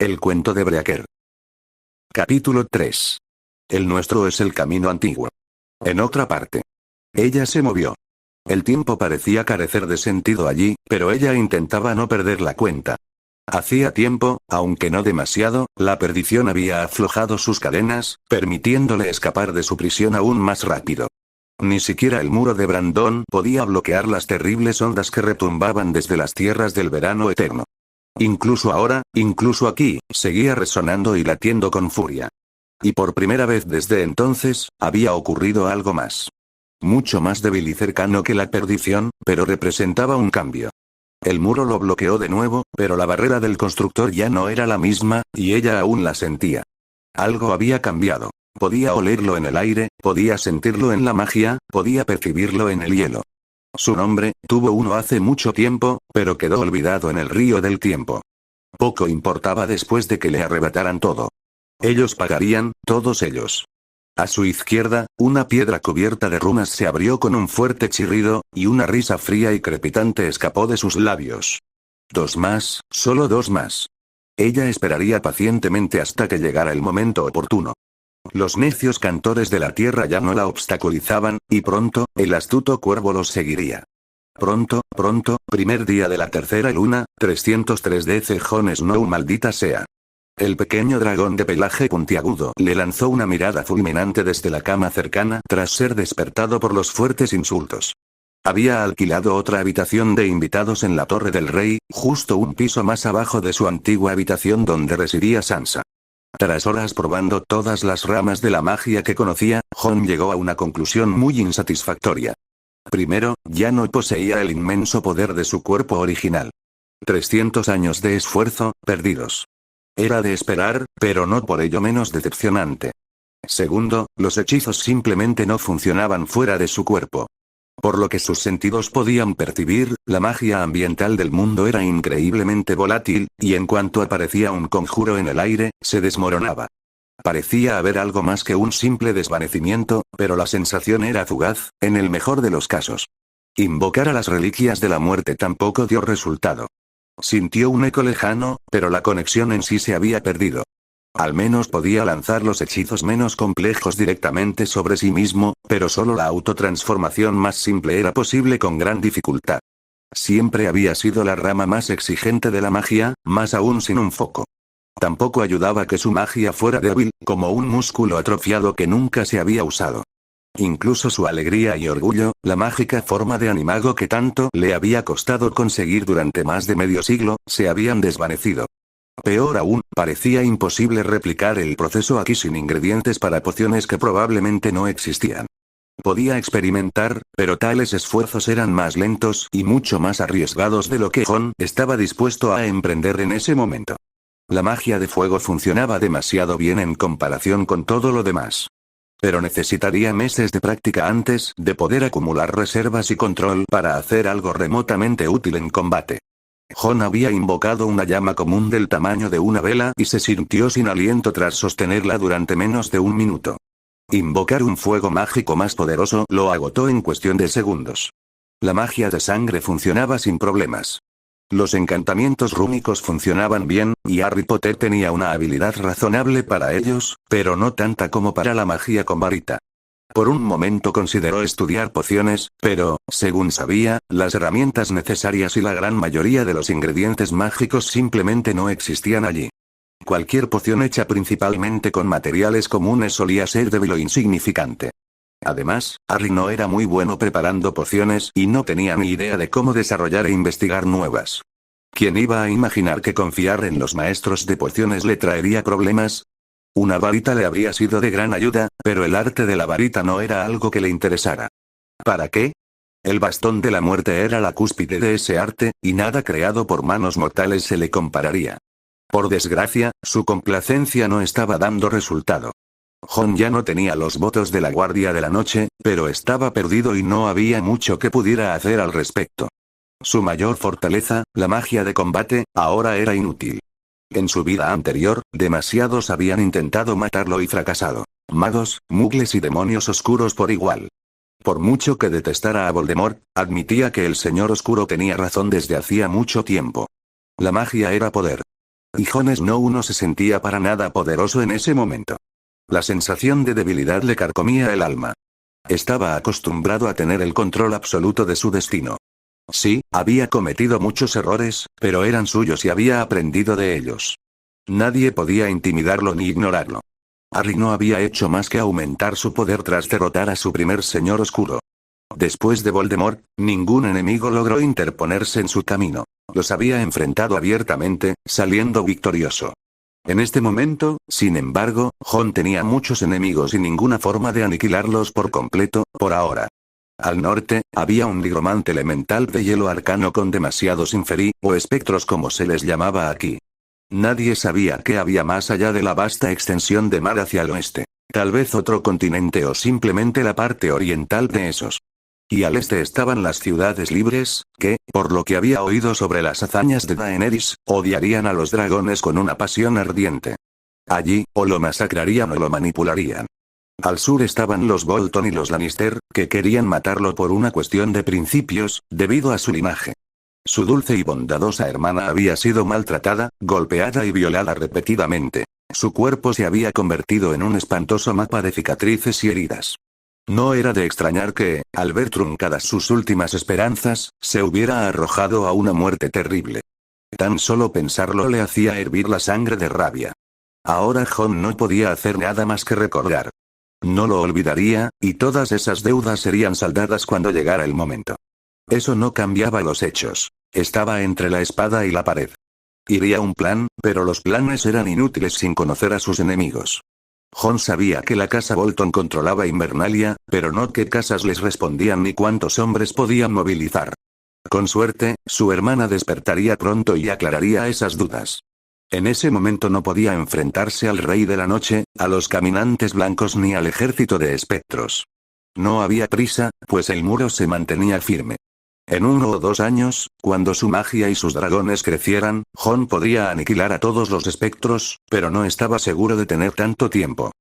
El cuento de Breaker. Capítulo 3. El nuestro es el camino antiguo. En otra parte. Ella se movió. El tiempo parecía carecer de sentido allí, pero ella intentaba no perder la cuenta. Hacía tiempo, aunque no demasiado, la perdición había aflojado sus cadenas, permitiéndole escapar de su prisión aún más rápido. Ni siquiera el muro de Brandon podía bloquear las terribles ondas que retumbaban desde las tierras del verano eterno. Incluso ahora, incluso aquí, seguía resonando y latiendo con furia. Y por primera vez desde entonces, había ocurrido algo más. Mucho más débil y cercano que la perdición, pero representaba un cambio. El muro lo bloqueó de nuevo, pero la barrera del constructor ya no era la misma, y ella aún la sentía. Algo había cambiado. Podía olerlo en el aire, podía sentirlo en la magia, podía percibirlo en el hielo. Su nombre, tuvo uno hace mucho tiempo, pero quedó olvidado en el río del tiempo. Poco importaba después de que le arrebataran todo. Ellos pagarían, todos ellos. A su izquierda, una piedra cubierta de runas se abrió con un fuerte chirrido, y una risa fría y crepitante escapó de sus labios. Dos más, solo dos más. Ella esperaría pacientemente hasta que llegara el momento oportuno. Los necios cantores de la tierra ya no la obstaculizaban, y pronto, el astuto cuervo los seguiría. Pronto, primer día de la tercera luna, 303 DC Jon Snow maldita sea. El pequeño dragón de pelaje puntiagudo le lanzó una mirada fulminante desde la cama cercana tras ser despertado por los fuertes insultos. Había alquilado otra habitación de invitados en la Torre del Rey, justo un piso más abajo de su antigua habitación donde residía Sansa. Tras horas probando todas las ramas de la magia que conocía, Jon llegó a una conclusión muy insatisfactoria. Primero, ya no poseía el inmenso poder de su cuerpo original. 300 años de esfuerzo, perdidos. Era de esperar, pero no por ello menos decepcionante. Segundo, los hechizos simplemente no funcionaban fuera de su cuerpo. Por lo que sus sentidos podían percibir, la magia ambiental del mundo era increíblemente volátil, y en cuanto aparecía un conjuro en el aire, se desmoronaba. Parecía haber algo más que un simple desvanecimiento, pero la sensación era fugaz, en el mejor de los casos. Invocar a las reliquias de la muerte tampoco dio resultado. Sintió un eco lejano, pero la conexión en sí se había perdido. Al menos podía lanzar los hechizos menos complejos directamente sobre sí mismo, pero solo la autotransformación más simple era posible con gran dificultad. Siempre había sido la rama más exigente de la magia, más aún sin un foco. Tampoco ayudaba que su magia fuera débil, como un músculo atrofiado que nunca se había usado. Incluso su alegría y orgullo, la mágica forma de animago que tanto le había costado conseguir durante más de medio siglo, se habían desvanecido. Peor aún, parecía imposible replicar el proceso aquí sin ingredientes para pociones que probablemente no existían. Podía experimentar, pero tales esfuerzos eran más lentos y mucho más arriesgados de lo que Jon estaba dispuesto a emprender en ese momento. La magia de fuego funcionaba demasiado bien en comparación con todo lo demás. Pero necesitaría meses de práctica antes de poder acumular reservas y control para hacer algo remotamente útil en combate. Jon había invocado una llama común del tamaño de una vela y se sintió sin aliento tras sostenerla durante menos de un minuto. Invocar un fuego mágico más poderoso lo agotó en cuestión de segundos. La magia de sangre funcionaba sin problemas. Los encantamientos rúnicos funcionaban bien, y Harry Potter tenía una habilidad razonable para ellos, pero no tanta como para la magia con varita. Por un momento consideró estudiar pociones, pero, según sabía, las herramientas necesarias y la gran mayoría de los ingredientes mágicos simplemente no existían allí. Cualquier poción hecha principalmente con materiales comunes solía ser débil o insignificante. Además, Harry no era muy bueno preparando pociones y no tenía ni idea de cómo desarrollar e investigar nuevas. ¿Quién iba a imaginar que confiar en los maestros de pociones le traería problemas? Una varita le habría sido de gran ayuda, pero el arte de la varita no era algo que le interesara. ¿Para qué? El bastón de la muerte era la cúspide de ese arte, y nada creado por manos mortales se le compararía. Por desgracia, su complacencia no estaba dando resultado. Jon ya no tenía los votos de la Guardia de la Noche, pero estaba perdido y no había mucho que pudiera hacer al respecto. Su mayor fortaleza, la magia de combate, ahora era inútil. En su vida anterior, demasiados habían intentado matarlo y fracasado. Magos, mugles y demonios oscuros por igual. Por mucho que detestara a Voldemort, admitía que el Señor Oscuro tenía razón desde hacía mucho tiempo. La magia era poder. Y Jon Snow no se sentía para nada poderoso en ese momento. La sensación de debilidad le carcomía el alma. Estaba acostumbrado a tener el control absoluto de su destino. Sí, había cometido muchos errores, pero eran suyos y había aprendido de ellos. Nadie podía intimidarlo ni ignorarlo. Arryn no había hecho más que aumentar su poder tras derrotar a su primer señor oscuro. Después de Voldemort, ningún enemigo logró interponerse en su camino. Los había enfrentado abiertamente, saliendo victorioso. En este momento, sin embargo, Jon tenía muchos enemigos y ninguna forma de aniquilarlos por completo, por ahora. Al norte, había un nigromante elemental de hielo arcano con demasiados inferi, o espectros como se les llamaba aquí. Nadie sabía qué había más allá de la vasta extensión de mar hacia el oeste. Tal vez otro continente o simplemente la parte oriental de esos. Y al este estaban las ciudades libres, que, por lo que había oído sobre las hazañas de Daenerys, odiarían a los dragones con una pasión ardiente. Allí, o lo masacrarían o lo manipularían. Al sur estaban los Bolton y los Lannister, que querían matarlo por una cuestión de principios, debido a su linaje. Su dulce y bondadosa hermana había sido maltratada, golpeada y violada repetidamente. Su cuerpo se había convertido en un espantoso mapa de cicatrices y heridas. No era de extrañar que, al ver truncadas sus últimas esperanzas, se hubiera arrojado a una muerte terrible. Tan solo pensarlo le hacía hervir la sangre de rabia. Ahora Jon no podía hacer nada más que recordar. No lo olvidaría, y todas esas deudas serían saldadas cuando llegara el momento. Eso no cambiaba los hechos. Estaba entre la espada y la pared. Iría un plan, pero los planes eran inútiles sin conocer a sus enemigos. Jon sabía que la casa Bolton controlaba Invernalia, pero no qué casas les respondían ni cuántos hombres podían movilizar. Con suerte, su hermana despertaría pronto y aclararía esas dudas. En ese momento no podía enfrentarse al Rey de la Noche, a los caminantes blancos ni al ejército de espectros. No había prisa, pues el muro se mantenía firme. En 1 o 2 años, cuando su magia y sus dragones crecieran, Jon podría aniquilar a todos los espectros, pero no estaba seguro de tener tanto tiempo.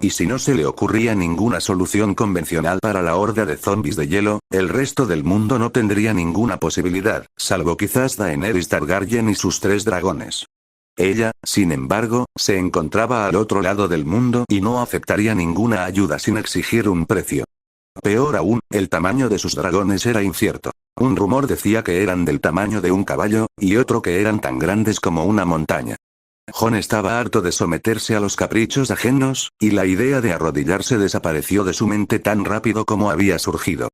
Y si no se le ocurría ninguna solución convencional para la horda de zombis de hielo, el resto del mundo no tendría ninguna posibilidad, salvo quizás Daenerys Targaryen y sus 3 dragones. Ella, sin embargo, se encontraba al otro lado del mundo y no aceptaría ninguna ayuda sin exigir un precio. Peor aún, el tamaño de sus dragones era incierto. Un rumor decía que eran del tamaño de un caballo, y otro que eran tan grandes como una montaña. Jon estaba harto de someterse a los caprichos ajenos, y la idea de arrodillarse desapareció de su mente tan rápido como había surgido.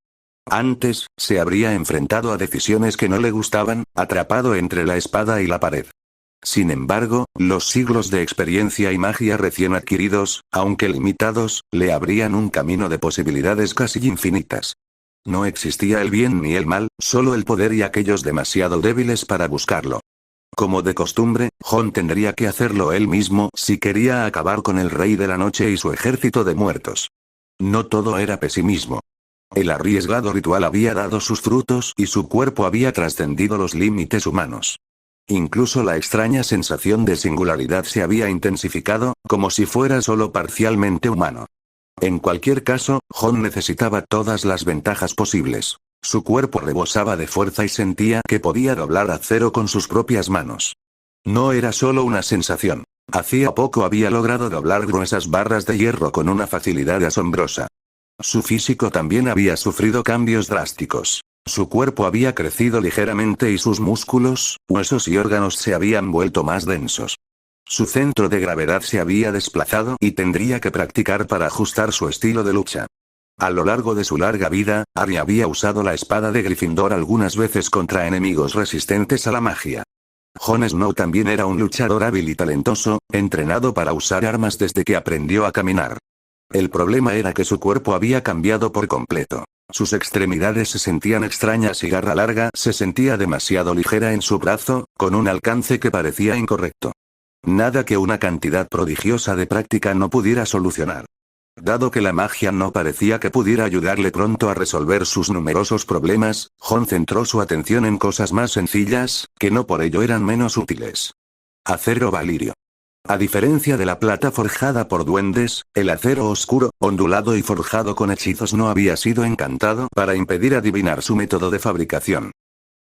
Antes, se habría enfrentado a decisiones que no le gustaban, atrapado entre la espada y la pared. Sin embargo, los siglos de experiencia y magia recién adquiridos, aunque limitados, le abrían un camino de posibilidades casi infinitas. No existía el bien ni el mal, solo el poder y aquellos demasiado débiles para buscarlo. Como de costumbre, Jon tendría que hacerlo él mismo si quería acabar con el Rey de la Noche y su ejército de muertos. No todo era pesimismo. El arriesgado ritual había dado sus frutos y su cuerpo había trascendido los límites humanos. Incluso la extraña sensación de singularidad se había intensificado, como si fuera solo parcialmente humano. En cualquier caso, Jon necesitaba todas las ventajas posibles. Su cuerpo rebosaba de fuerza y sentía que podía doblar acero con sus propias manos. No era solo una sensación. Hacía poco había logrado doblar gruesas barras de hierro con una facilidad asombrosa. Su físico también había sufrido cambios drásticos. Su cuerpo había crecido ligeramente y sus músculos, huesos y órganos se habían vuelto más densos. Su centro de gravedad se había desplazado y tendría que practicar para ajustar su estilo de lucha. A lo largo de su larga vida, Arryn había usado la espada de Gryffindor algunas veces contra enemigos resistentes a la magia. Jon Snow también era un luchador hábil y talentoso, entrenado para usar armas desde que aprendió a caminar. El problema era que su cuerpo había cambiado por completo. Sus extremidades se sentían extrañas y garra larga se sentía demasiado ligera en su brazo, con un alcance que parecía incorrecto. Nada que una cantidad prodigiosa de práctica no pudiera solucionar. Dado que la magia no parecía que pudiera ayudarle pronto a resolver sus numerosos problemas, Jon centró su atención en cosas más sencillas, que no por ello eran menos útiles. Acero valirio. A diferencia de la plata forjada por duendes, el acero oscuro, ondulado y forjado con hechizos no había sido encantado para impedir adivinar su método de fabricación.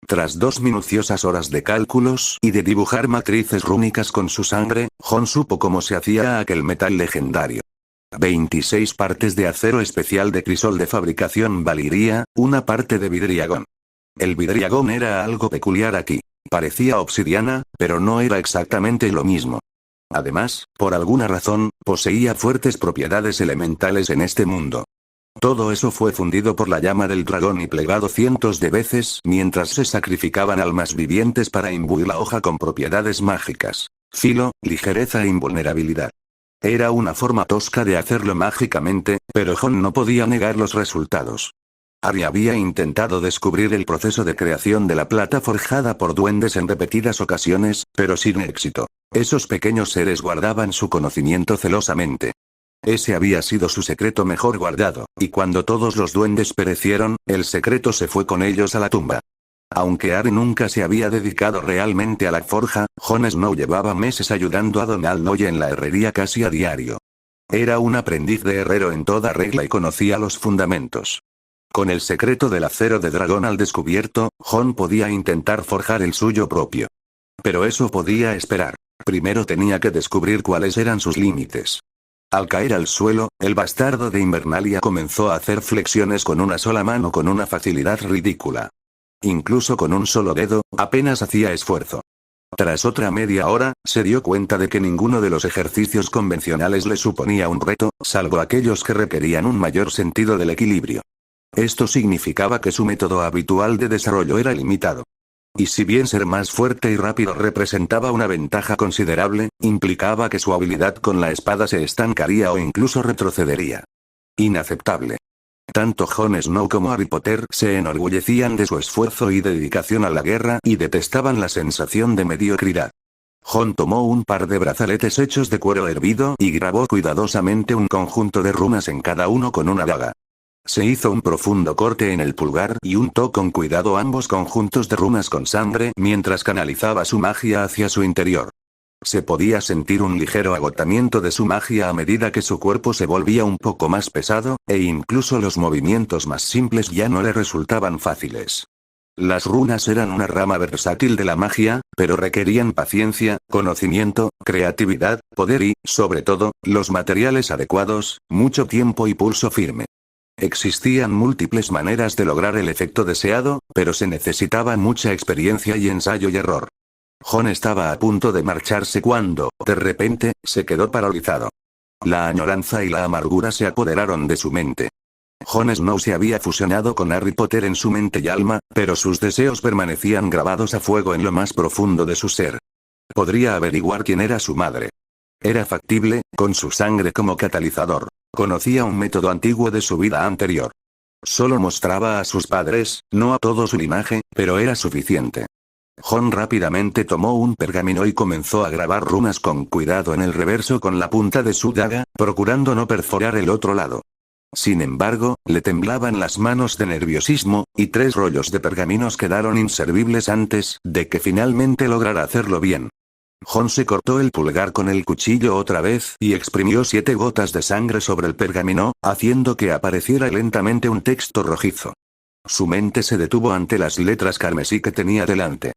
Tras 2 minuciosas horas de cálculos y de dibujar matrices rúnicas con su sangre, Jon supo cómo se hacía aquel metal legendario. 26 partes de acero especial de crisol de fabricación valiria, una parte de vidriagón. El vidriagón era algo peculiar aquí. Parecía obsidiana, pero no era exactamente lo mismo. Además, por alguna razón, poseía fuertes propiedades elementales en este mundo. Todo eso fue fundido por la llama del dragón y plegado cientos de veces mientras se sacrificaban almas vivientes para imbuir la hoja con propiedades mágicas. Filo, ligereza e invulnerabilidad. Era una forma tosca de hacerlo mágicamente, pero Jon no podía negar los resultados. Ari había intentado descubrir el proceso de creación de la plata forjada por duendes en repetidas ocasiones, pero sin éxito. Esos pequeños seres guardaban su conocimiento celosamente. Ese había sido su secreto mejor guardado, y cuando todos los duendes perecieron, el secreto se fue con ellos a la tumba. Aunque Ari nunca se había dedicado realmente a la forja, Jon Snow llevaba meses ayudando a Don Alnoy en la herrería casi a diario. Era un aprendiz de herrero en toda regla y conocía los fundamentos. Con el secreto del acero de dragón al descubierto, Jon podía intentar forjar el suyo propio. Pero eso podía esperar. Primero tenía que descubrir cuáles eran sus límites. Al caer al suelo, el bastardo de Invernalia comenzó a hacer flexiones con una sola mano con una facilidad ridícula. Incluso con un solo dedo, apenas hacía esfuerzo. Tras otra media hora, se dio cuenta de que ninguno de los ejercicios convencionales le suponía un reto, salvo aquellos que requerían un mayor sentido del equilibrio. Esto significaba que su método habitual de desarrollo era limitado. Y si bien ser más fuerte y rápido representaba una ventaja considerable, implicaba que su habilidad con la espada se estancaría o incluso retrocedería. Inaceptable. Tanto Jon Snow como Harry Potter se enorgullecían de su esfuerzo y dedicación a la guerra y detestaban la sensación de mediocridad. Jon tomó un par de brazaletes hechos de cuero hervido y grabó cuidadosamente un conjunto de runas en cada uno con una daga. Se hizo un profundo corte en el pulgar y untó con cuidado ambos conjuntos de runas con sangre mientras canalizaba su magia hacia su interior. Se podía sentir un ligero agotamiento de su magia a medida que su cuerpo se volvía un poco más pesado, e incluso los movimientos más simples ya no le resultaban fáciles. Las runas eran una rama versátil de la magia, pero requerían paciencia, conocimiento, creatividad, poder y, sobre todo, los materiales adecuados, mucho tiempo y pulso firme. Existían múltiples maneras de lograr el efecto deseado, pero se necesitaba mucha experiencia y ensayo y error. Jon estaba a punto de marcharse cuando, de repente, se quedó paralizado. La añoranza y la amargura se apoderaron de su mente. Jon Snow se había fusionado con Harry Potter en su mente y alma, pero sus deseos permanecían grabados a fuego en lo más profundo de su ser. Podría averiguar quién era su madre. Era factible, con su sangre como catalizador. Conocía un método antiguo de su vida anterior. Solo mostraba a sus padres, no a todo su linaje, pero era suficiente. Jon rápidamente tomó un pergamino y comenzó a grabar runas con cuidado en el reverso con la punta de su daga, procurando no perforar el otro lado. Sin embargo, le temblaban las manos de nerviosismo, y 3 rollos de pergaminos quedaron inservibles antes de que finalmente lograra hacerlo bien. Jon se cortó el pulgar con el cuchillo otra vez y exprimió 7 gotas de sangre sobre el pergamino, haciendo que apareciera lentamente un texto rojizo. Su mente se detuvo ante las letras carmesí que tenía delante.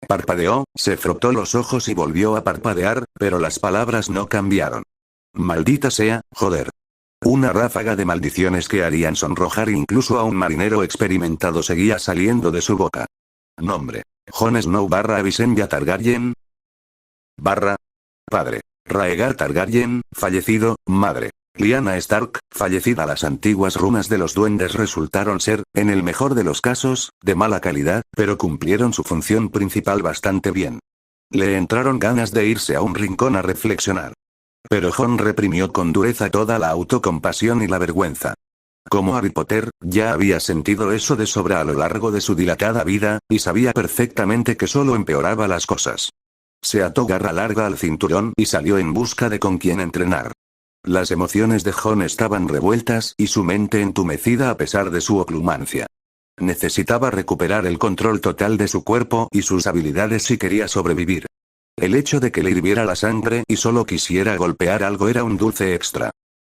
Parpadeó, se frotó los ojos y volvió a parpadear, pero las palabras no cambiaron. Maldita sea, joder. Una ráfaga de maldiciones que harían sonrojar incluso a un marinero experimentado seguía saliendo de su boca. Nombre. Jon Snow / Visenya Targaryen. Padre. Rhaegar Targaryen, fallecido, madre. Lyanna Stark, fallecida. Las antiguas runas de los duendes resultaron ser, en el mejor de los casos, de mala calidad, pero cumplieron su función principal bastante bien. Le entraron ganas de irse a un rincón a reflexionar. Pero Jon reprimió con dureza toda la autocompasión y la vergüenza. Como Harry Potter, ya había sentido eso de sobra a lo largo de su dilatada vida, y sabía perfectamente que solo empeoraba las cosas. Se ató garra larga al cinturón y salió en busca de con quién entrenar. Las emociones de Jon estaban revueltas y su mente entumecida a pesar de su oclumancia. Necesitaba recuperar el control total de su cuerpo y sus habilidades si quería sobrevivir. El hecho de que le hirviera la sangre y solo quisiera golpear algo era un dulce extra.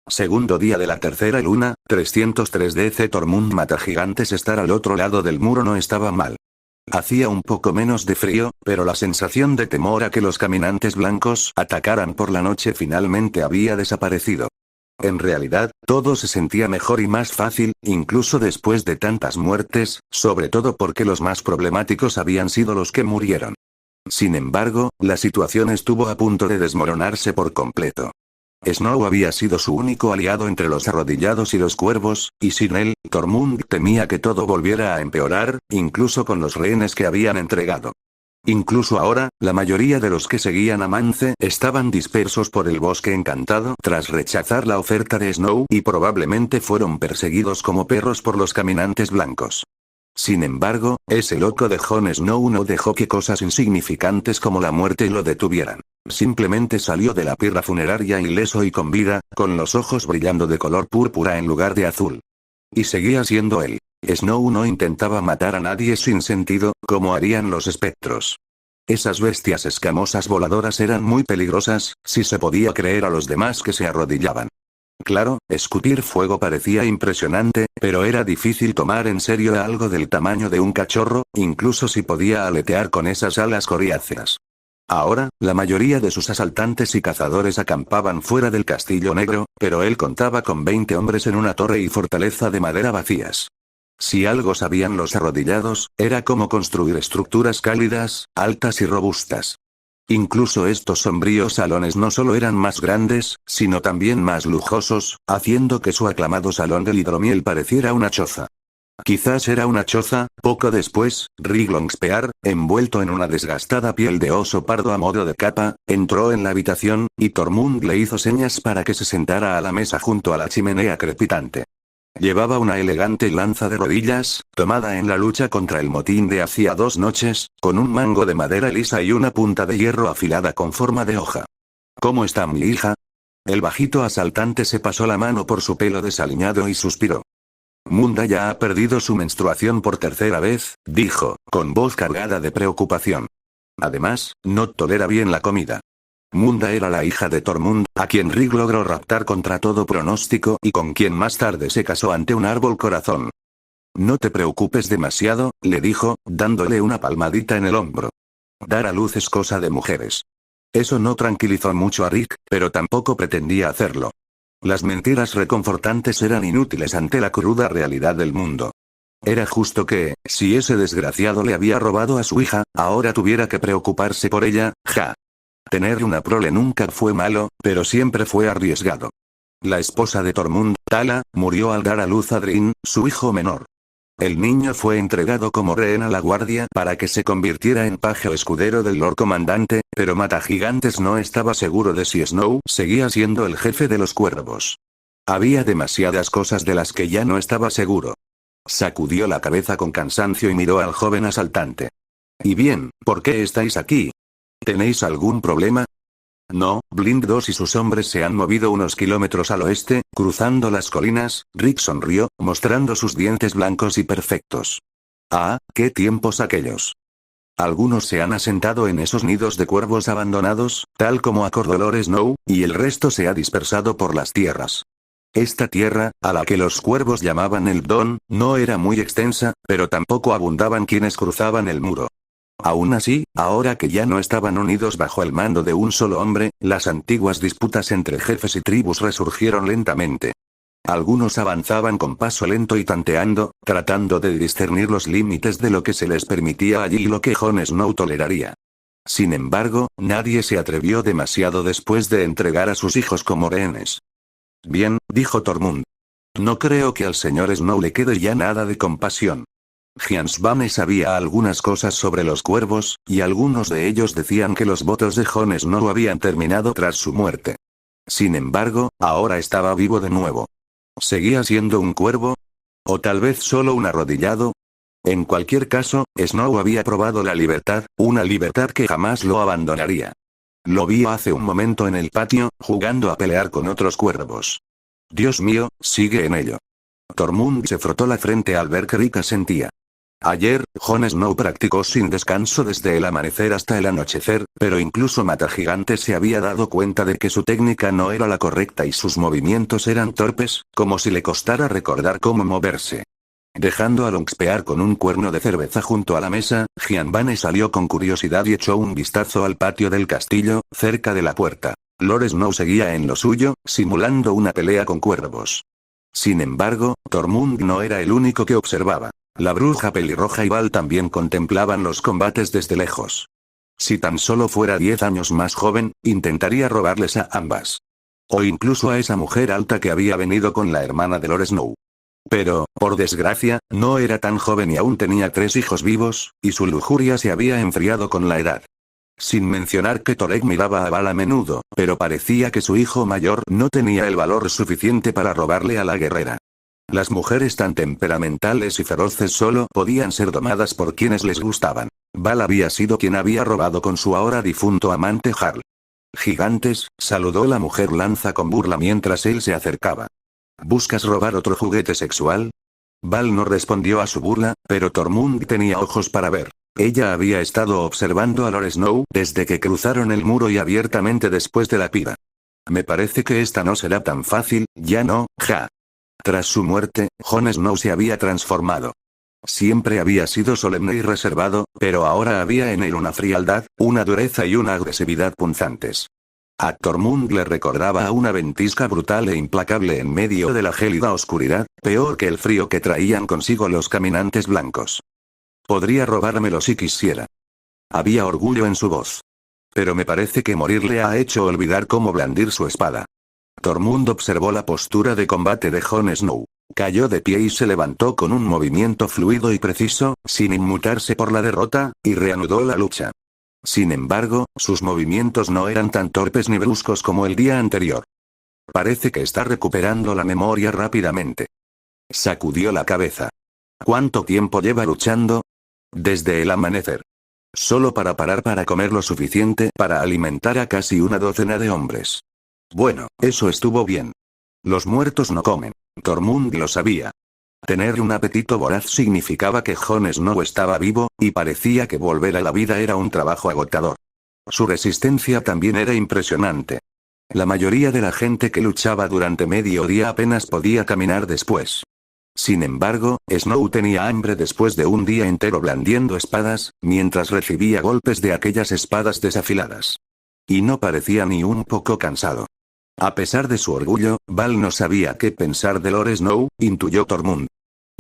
Segundo día de la tercera luna, 303 DC Tormund mata gigantes. Estar al otro lado del muro no estaba mal. Hacía un poco menos de frío, pero la sensación de temor a que los caminantes blancos atacaran por la noche finalmente había desaparecido. En realidad, todo se sentía mejor y más fácil, incluso después de tantas muertes, sobre todo porque los más problemáticos habían sido los que murieron. Sin embargo, la situación estuvo a punto de desmoronarse por completo. Snow había sido su único aliado entre los arrodillados y los cuervos, y sin él, Tormund temía que todo volviera a empeorar, incluso con los rehenes que habían entregado. Incluso ahora, la mayoría de los que seguían a Mance estaban dispersos por el bosque encantado tras rechazar la oferta de Snow y probablemente fueron perseguidos como perros por los caminantes blancos. Sin embargo, ese loco de Jon Snow no dejó que cosas insignificantes como la muerte lo detuvieran. Simplemente salió de la pira funeraria ileso y con vida, con los ojos brillando de color púrpura en lugar de azul. Y seguía siendo él. Snow no intentaba matar a nadie sin sentido, como harían los espectros. Esas bestias escamosas voladoras eran muy peligrosas, si se podía creer a los demás que se arrodillaban. Claro, escupir fuego parecía impresionante, pero era difícil tomar en serio a algo del tamaño de un cachorro, incluso si podía aletear con esas alas coriáceas. Ahora, la mayoría de sus asaltantes y cazadores acampaban fuera del Castillo Negro, pero él contaba con 20 hombres en una torre y fortaleza de madera vacías. Si algo sabían los arrodillados, era cómo construir estructuras cálidas, altas y robustas. Incluso estos sombríos salones no solo eran más grandes, sino también más lujosos, haciendo que su aclamado salón del hidromiel pareciera una choza. Quizás era una choza. Poco después, Riglongspear, envuelto en una desgastada piel de oso pardo a modo de capa, entró en la habitación, y Tormund le hizo señas para que se sentara a la mesa junto a la chimenea crepitante. Llevaba una elegante lanza de rodillas, tomada en la lucha contra el motín de hacía 2 noches, con un mango de madera lisa y una punta de hierro afilada con forma de hoja. ¿Cómo está mi hija? El bajito asaltante se pasó la mano por su pelo desaliñado y suspiró. Munda ya ha perdido su menstruación por 3ª vez, dijo, con voz cargada de preocupación. Además, no tolera bien la comida. Munda era la hija de Tormund, a quien Rig logró raptar contra todo pronóstico y con quien más tarde se casó ante un árbol corazón. No te preocupes demasiado, le dijo, dándole una palmadita en el hombro. Dar a luz es cosa de mujeres. Eso no tranquilizó mucho a Rick, pero tampoco pretendía hacerlo. Las mentiras reconfortantes eran inútiles ante la cruda realidad del mundo. Era justo que, si ese desgraciado le había robado a su hija, ahora tuviera que preocuparse por ella, ja. Tener una prole nunca fue malo, pero siempre fue arriesgado. La esposa de Tormund, Tala, murió al dar a luz a Drin, su hijo menor. El niño fue entregado como rehén a la guardia para que se convirtiera en paje o escudero del Lord Comandante, pero Matagigantes no estaba seguro de si Snow seguía siendo el jefe de los cuervos. Había demasiadas cosas de las que ya no estaba seguro. Sacudió la cabeza con cansancio y miró al joven asaltante. ¿Y bien, por qué estáis aquí? ¿Tenéis algún problema? No, Blind 2 y sus hombres se han movido unos kilómetros al oeste, cruzando las colinas. Rick sonrió, mostrando sus dientes blancos y perfectos. Ah, qué tiempos aquellos. Algunos se han asentado en esos nidos de cuervos abandonados, tal como acordó Lord Snow, y el resto se ha dispersado por las tierras. Esta tierra, a la que los cuervos llamaban el Don, no era muy extensa, pero tampoco abundaban quienes cruzaban el muro. Aún así, ahora que ya no estaban unidos bajo el mando de un solo hombre, las antiguas disputas entre jefes y tribus resurgieron lentamente. Algunos avanzaban con paso lento y tanteando, tratando de discernir los límites de lo que se les permitía allí y lo que Jon Snow toleraría. Sin embargo, nadie se atrevió demasiado después de entregar a sus hijos como rehenes. Bien, dijo Tormund. No creo que al señor Snow le quede ya nada de compasión. Giansbane sabía algunas cosas sobre los cuervos, y algunos de ellos decían que los votos de Jon Snow habían terminado tras su muerte. Sin embargo, ahora estaba vivo de nuevo. ¿Seguía siendo un cuervo? ¿O tal vez solo un arrodillado? En cualquier caso, Snow había probado la libertad, una libertad que jamás lo abandonaría. Lo vi hace un momento en el patio, jugando a pelear con otros cuervos. Dios mío, sigue en ello. Tormund se frotó la frente al ver que Rick asentía. Ayer, Jon Snow practicó sin descanso desde el amanecer hasta el anochecer, pero incluso Matagigante se había dado cuenta de que su técnica no era la correcta y sus movimientos eran torpes, como si le costara recordar cómo moverse. Dejando a Longspear con un cuerno de cerveza junto a la mesa, Jianbane salió con curiosidad y echó un vistazo al patio del castillo, cerca de la puerta. Lord Snow seguía en lo suyo, simulando una pelea con cuervos. Sin embargo, Tormund no era el único que observaba. La bruja pelirroja y Val también contemplaban los combates desde lejos. Si tan solo fuera 10 años más joven, intentaría robarles a ambas. O incluso a esa mujer alta que había venido con la hermana de Lord Snow. Pero, por desgracia, no era tan joven y aún tenía 3 hijos vivos, y su lujuria se había enfriado con la edad. Sin mencionar que Torek miraba a Val a menudo, pero parecía que su hijo mayor no tenía el valor suficiente para robarle a la guerrera. Las mujeres tan temperamentales y feroces solo podían ser domadas por quienes les gustaban. Val había sido quien había robado con su ahora difunto amante Jarl. Gigantes, saludó la mujer lanza con burla mientras él se acercaba. ¿Buscas robar otro juguete sexual? Val no respondió a su burla, pero Tormund tenía ojos para ver. Ella había estado observando a Lord Snow desde que cruzaron el muro y abiertamente después de la pira. Me parece que esta no será tan fácil, ya no, ja. Tras su muerte, Jon Snow se había transformado. Siempre había sido solemne y reservado, pero ahora había en él una frialdad, una dureza y una agresividad punzantes. A Tormund le recordaba a una ventisca brutal e implacable en medio de la gélida oscuridad, peor que el frío que traían consigo los caminantes blancos. Podría robármelo si quisiera. Había orgullo en su voz. Pero me parece que morir le ha hecho olvidar cómo blandir su espada. Tormund observó la postura de combate de Jon Snow. Cayó de pie y se levantó con un movimiento fluido y preciso, sin inmutarse por la derrota, y reanudó la lucha. Sin embargo, sus movimientos no eran tan torpes ni bruscos como el día anterior. Parece que está recuperando la memoria rápidamente. Sacudió la cabeza. ¿Cuánto tiempo lleva luchando? Desde el amanecer. Solo para parar para comer lo suficiente para alimentar a casi una docena de hombres. Bueno, eso estuvo bien. Los muertos no comen. Tormund lo sabía. Tener un apetito voraz significaba que Jon Snow estaba vivo, y parecía que volver a la vida era un trabajo agotador. Su resistencia también era impresionante. La mayoría de la gente que luchaba durante medio día apenas podía caminar después. Sin embargo, Snow tenía hambre después de un día entero blandiendo espadas, mientras recibía golpes de aquellas espadas desafiladas. Y no parecía ni un poco cansado. A pesar de su orgullo, Val no sabía qué pensar de Lord Snow, intuyó Tormund.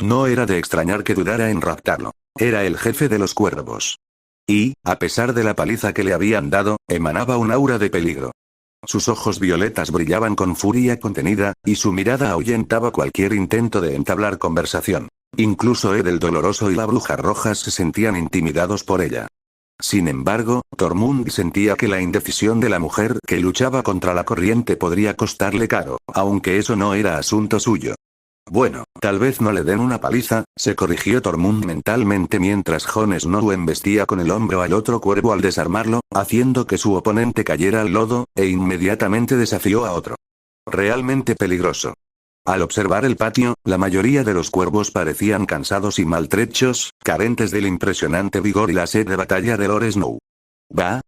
No era de extrañar que dudara en raptarlo. Era el jefe de los cuervos. Y, a pesar de la paliza que le habían dado, emanaba un aura de peligro. Sus ojos violetas brillaban con furia contenida, y su mirada ahuyentaba cualquier intento de entablar conversación. Incluso Ed el Doloroso y la Bruja Roja se sentían intimidados por ella. Sin embargo, Tormund sentía que la indecisión de la mujer que luchaba contra la corriente podría costarle caro, aunque eso no era asunto suyo. Bueno, tal vez no le den una paliza, se corrigió Tormund mentalmente mientras Jon Snow embestía con el hombro al otro cuervo al desarmarlo, haciendo que su oponente cayera al lodo, e inmediatamente desafió a otro. Realmente peligroso. Al observar el patio, la mayoría de los cuervos parecían cansados y maltrechos, carentes del impresionante vigor y la sed de batalla de Lord Snow.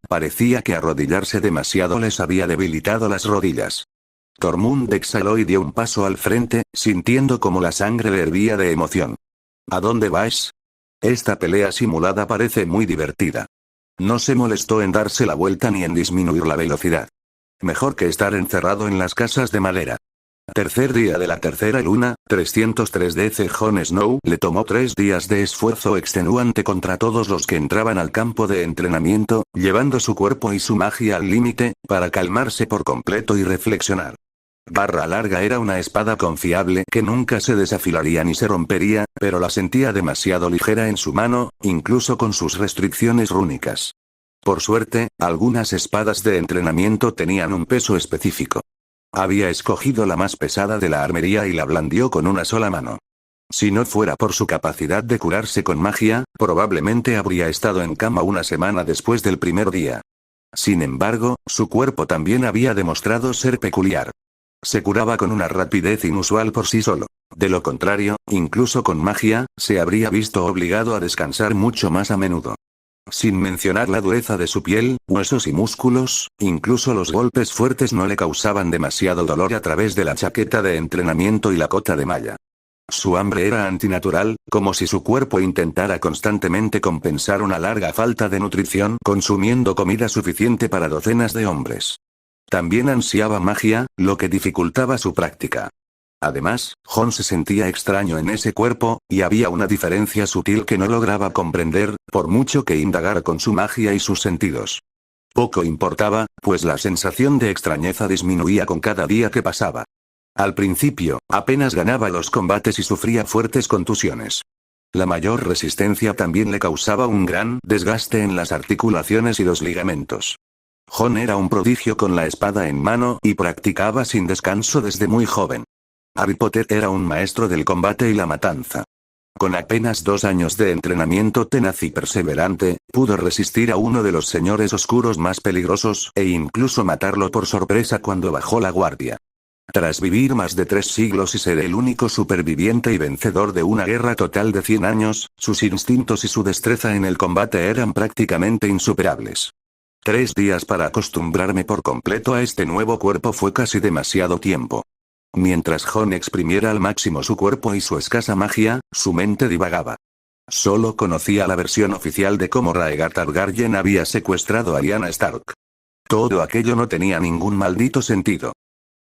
Parecía que arrodillarse demasiado les había debilitado las rodillas. Tormund exhaló y dio un paso al frente, sintiendo como la sangre le hervía de emoción. ¿A dónde vas? Esta pelea simulada parece muy divertida. No se molestó en darse la vuelta ni en disminuir la velocidad. Mejor que estar encerrado en las casas de madera. Tercer día de la tercera luna, 303 DC. Jon Snow le tomó 3 días de esfuerzo extenuante contra todos los que entraban al campo de entrenamiento, llevando su cuerpo y su magia al límite, para calmarse por completo y reflexionar. Barra Larga era una espada confiable que nunca se desafilaría ni se rompería, pero la sentía demasiado ligera en su mano, incluso con sus restricciones rúnicas. Por suerte, algunas espadas de entrenamiento tenían un peso específico. Había escogido la más pesada de la armería y la blandió con una sola mano. Si no fuera por su capacidad de curarse con magia, probablemente habría estado en cama una semana después del primer día. Sin embargo, su cuerpo también había demostrado ser peculiar. Se curaba con una rapidez inusual por sí solo. De lo contrario, incluso con magia, se habría visto obligado a descansar mucho más a menudo. Sin mencionar la dureza de su piel, huesos y músculos, incluso los golpes fuertes no le causaban demasiado dolor a través de la chaqueta de entrenamiento y la cota de malla. Su hambre era antinatural, como si su cuerpo intentara constantemente compensar una larga falta de nutrición consumiendo comida suficiente para docenas de hombres. También ansiaba magia, lo que dificultaba su práctica. Además, Jon se sentía extraño en ese cuerpo, y había una diferencia sutil que no lograba comprender, por mucho que indagara con su magia y sus sentidos. Poco importaba, pues la sensación de extrañeza disminuía con cada día que pasaba. Al principio, apenas ganaba los combates y sufría fuertes contusiones. La mayor resistencia también le causaba un gran desgaste en las articulaciones y los ligamentos. Jon era un prodigio con la espada en mano y practicaba sin descanso desde muy joven. Harry Potter era un maestro del combate y la matanza. Con apenas 2 años de entrenamiento tenaz y perseverante, pudo resistir a uno de los señores oscuros más peligrosos e incluso matarlo por sorpresa cuando bajó la guardia. Tras vivir más de 3 siglos y ser el único superviviente y vencedor de una guerra total de 100 años, sus instintos y su destreza en el combate eran prácticamente insuperables. 3 días para acostumbrarme por completo a este nuevo cuerpo fue casi demasiado tiempo. Mientras Jon exprimiera al máximo su cuerpo y su escasa magia, su mente divagaba. Solo conocía la versión oficial de cómo Rhaegar Targaryen había secuestrado a Lyanna Stark. Todo aquello no tenía ningún maldito sentido.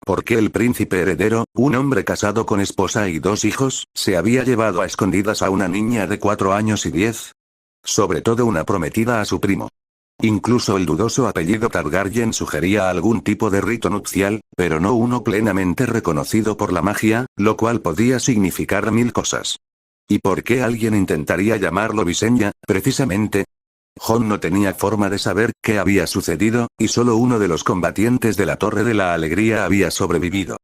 ¿Por qué el príncipe heredero, un hombre casado con esposa y 2 hijos, se había llevado a escondidas a una niña de 4 años y 10? Sobre todo una prometida a su primo. Incluso el dudoso apellido Targaryen sugería algún tipo de rito nupcial, pero no uno plenamente reconocido por la magia, lo cual podía significar 1000 cosas. ¿Y por qué alguien intentaría llamarlo Visenya, precisamente? Jon no tenía forma de saber qué había sucedido, y solo uno de los combatientes de la Torre de la Alegría había sobrevivido.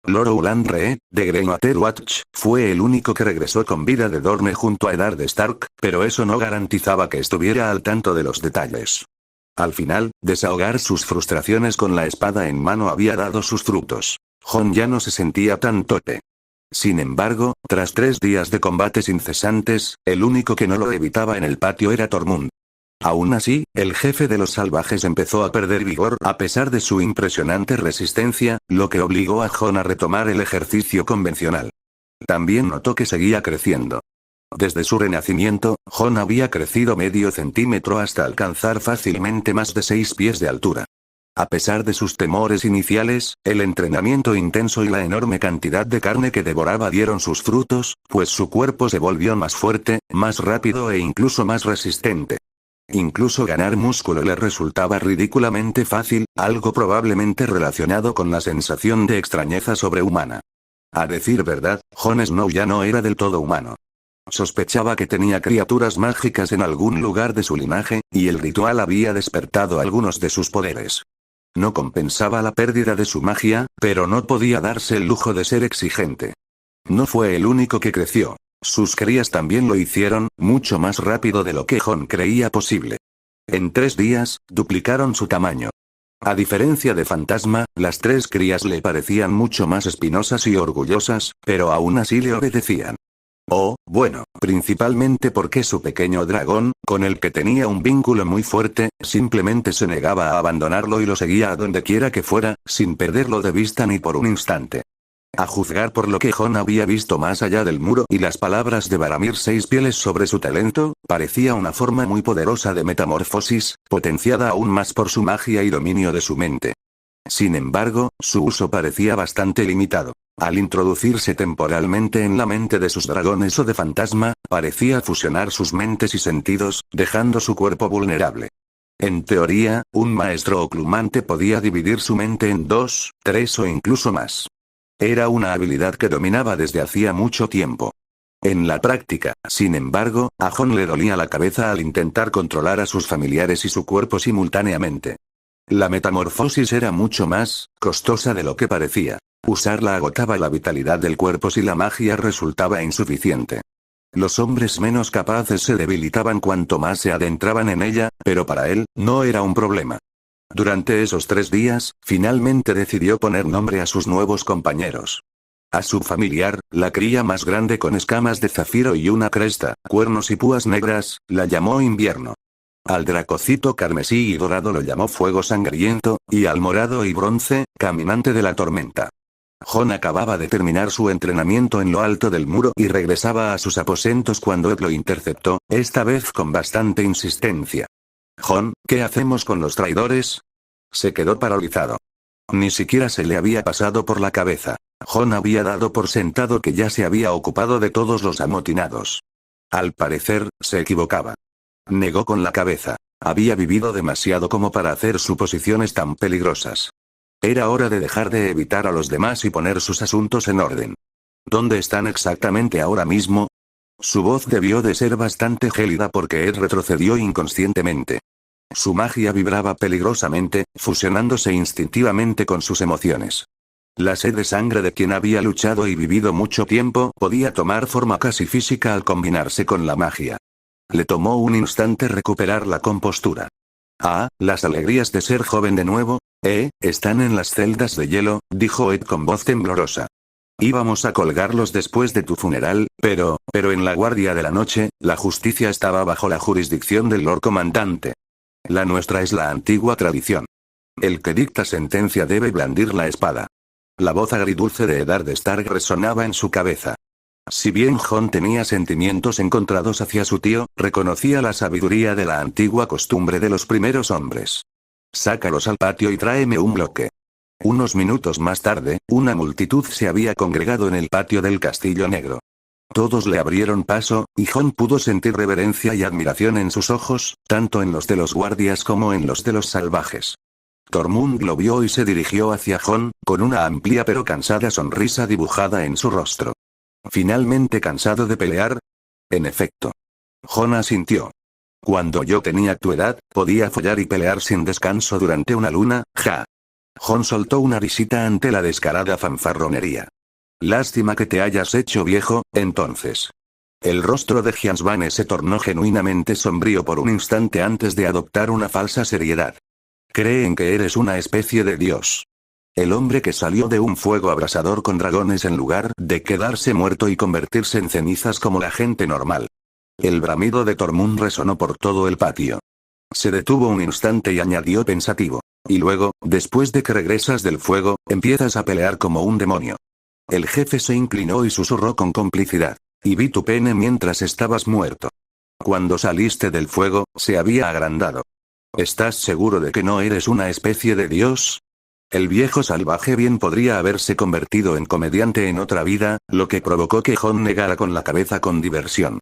Lord Olandre, de Greywater Watch, fue el único que regresó con vida de Dorne junto a Eddard Stark, pero eso no garantizaba que estuviera al tanto de los detalles. Al final, desahogar sus frustraciones con la espada en mano había dado sus frutos. Jon ya no se sentía tan tote. Sin embargo, tras 3 días de combates incesantes, el único que no lo evitaba en el patio era Tormund. Aún así, el jefe de los salvajes empezó a perder vigor a pesar de su impresionante resistencia, lo que obligó a Jon a retomar el ejercicio convencional. También notó que seguía creciendo. Desde su renacimiento, Jon había crecido medio centímetro hasta alcanzar fácilmente más de 6 pies de altura. A pesar de sus temores iniciales, el entrenamiento intenso y la enorme cantidad de carne que devoraba dieron sus frutos, pues su cuerpo se volvió más fuerte, más rápido e incluso más resistente. Incluso ganar músculo le resultaba ridículamente fácil, algo probablemente relacionado con la sensación de extrañeza sobrehumana. A decir verdad, Jon Snow ya no era del todo humano. Sospechaba que tenía criaturas mágicas en algún lugar de su linaje, y el ritual había despertado algunos de sus poderes. No compensaba la pérdida de su magia, pero no podía darse el lujo de ser exigente. No fue el único que creció. Sus crías también lo hicieron, mucho más rápido de lo que Jon creía posible. En 3 días, duplicaron su tamaño. A diferencia de Fantasma, las 3 crías le parecían mucho más espinosas y orgullosas, pero aún así le obedecían. Oh, bueno, principalmente porque su pequeño dragón, con el que tenía un vínculo muy fuerte, simplemente se negaba a abandonarlo y lo seguía a donde quiera que fuera, sin perderlo de vista ni por un instante. A juzgar por lo que Jon había visto más allá del muro y las palabras de Varamir Seispieles sobre su talento, parecía una forma muy poderosa de metamorfosis, potenciada aún más por su magia y dominio de su mente. Sin embargo, su uso parecía bastante limitado. Al introducirse temporalmente en la mente de sus dragones o de Fantasma, parecía fusionar sus mentes y sentidos, dejando su cuerpo vulnerable. En teoría, un maestro oclumante podía dividir su mente en 2, 3 o incluso más. Era una habilidad que dominaba desde hacía mucho tiempo. En la práctica, sin embargo, a Jon le dolía la cabeza al intentar controlar a sus familiares y su cuerpo simultáneamente. La metamorfosis era mucho más costosa de lo que parecía. Usarla agotaba la vitalidad del cuerpo si la magia resultaba insuficiente. Los hombres menos capaces se debilitaban cuanto más se adentraban en ella, pero para él, no era un problema. Durante esos 3 días, finalmente decidió poner nombre a sus nuevos compañeros. A su familiar, la cría más grande con escamas de zafiro y una cresta, cuernos y púas negras, la llamó Invierno. Al dracocito carmesí y dorado lo llamó Fuego Sangriento, y al morado y bronce, Caminante de la Tormenta. Jon acababa de terminar su entrenamiento en lo alto del muro y regresaba a sus aposentos cuando Ed lo interceptó, esta vez con bastante insistencia. Jon, ¿qué hacemos con los traidores? Se quedó paralizado. Ni siquiera se le había pasado por la cabeza. Jon había dado por sentado que ya se había ocupado de todos los amotinados. Al parecer, se equivocaba. Negó con la cabeza. Había vivido demasiado como para hacer suposiciones tan peligrosas. Era hora de dejar de evitar a los demás y poner sus asuntos en orden. ¿Dónde están exactamente ahora mismo? Su voz debió de ser bastante gélida porque Ed retrocedió inconscientemente. Su magia vibraba peligrosamente, fusionándose instintivamente con sus emociones. La sed de sangre de quien había luchado y vivido mucho tiempo podía tomar forma casi física al combinarse con la magia. Le tomó un instante recuperar la compostura. Ah, las alegrías de ser joven de nuevo, están en las celdas de hielo, dijo Ed con voz temblorosa. Íbamos a colgarlos después de tu funeral, pero en la guardia de la noche, la justicia estaba bajo la jurisdicción del Lord Comandante. La nuestra es la antigua tradición. El que dicta sentencia debe blandir la espada. La voz agridulce de Eddard Stark resonaba en su cabeza. Si bien Jon tenía sentimientos encontrados hacia su tío, reconocía la sabiduría de la antigua costumbre de los primeros hombres. Sácalos al patio y tráeme un bloque. Unos minutos más tarde, una multitud se había congregado en el patio del Castillo Negro. Todos le abrieron paso, y Jon pudo sentir reverencia y admiración en sus ojos, tanto en los de los guardias como en los de los salvajes. Tormund lo vio y se dirigió hacia Jon, con una amplia pero cansada sonrisa dibujada en su rostro. ¿Finalmente cansado de pelear? En efecto. Jon asintió. Cuando yo tenía tu edad, podía follar y pelear sin descanso durante una luna, ja. Jon soltó una risita ante la descarada fanfarronería. Lástima que te hayas hecho viejo, entonces. El rostro de Hiansbane se tornó genuinamente sombrío por un instante antes de adoptar una falsa seriedad. Creen que eres una especie de dios. El hombre que salió de un fuego abrasador con dragones en lugar de quedarse muerto y convertirse en cenizas como la gente normal. El bramido de Tormund resonó por todo el patio. Se detuvo un instante y añadió pensativo. Y luego, después de que regresas del fuego, empiezas a pelear como un demonio. El jefe se inclinó y susurró con complicidad. Y vi tu pene mientras estabas muerto. Cuando saliste del fuego, se había agrandado. ¿Estás seguro de que no eres una especie de dios? El viejo salvaje bien podría haberse convertido en comediante en otra vida, lo que provocó que Jon negara con la cabeza con diversión.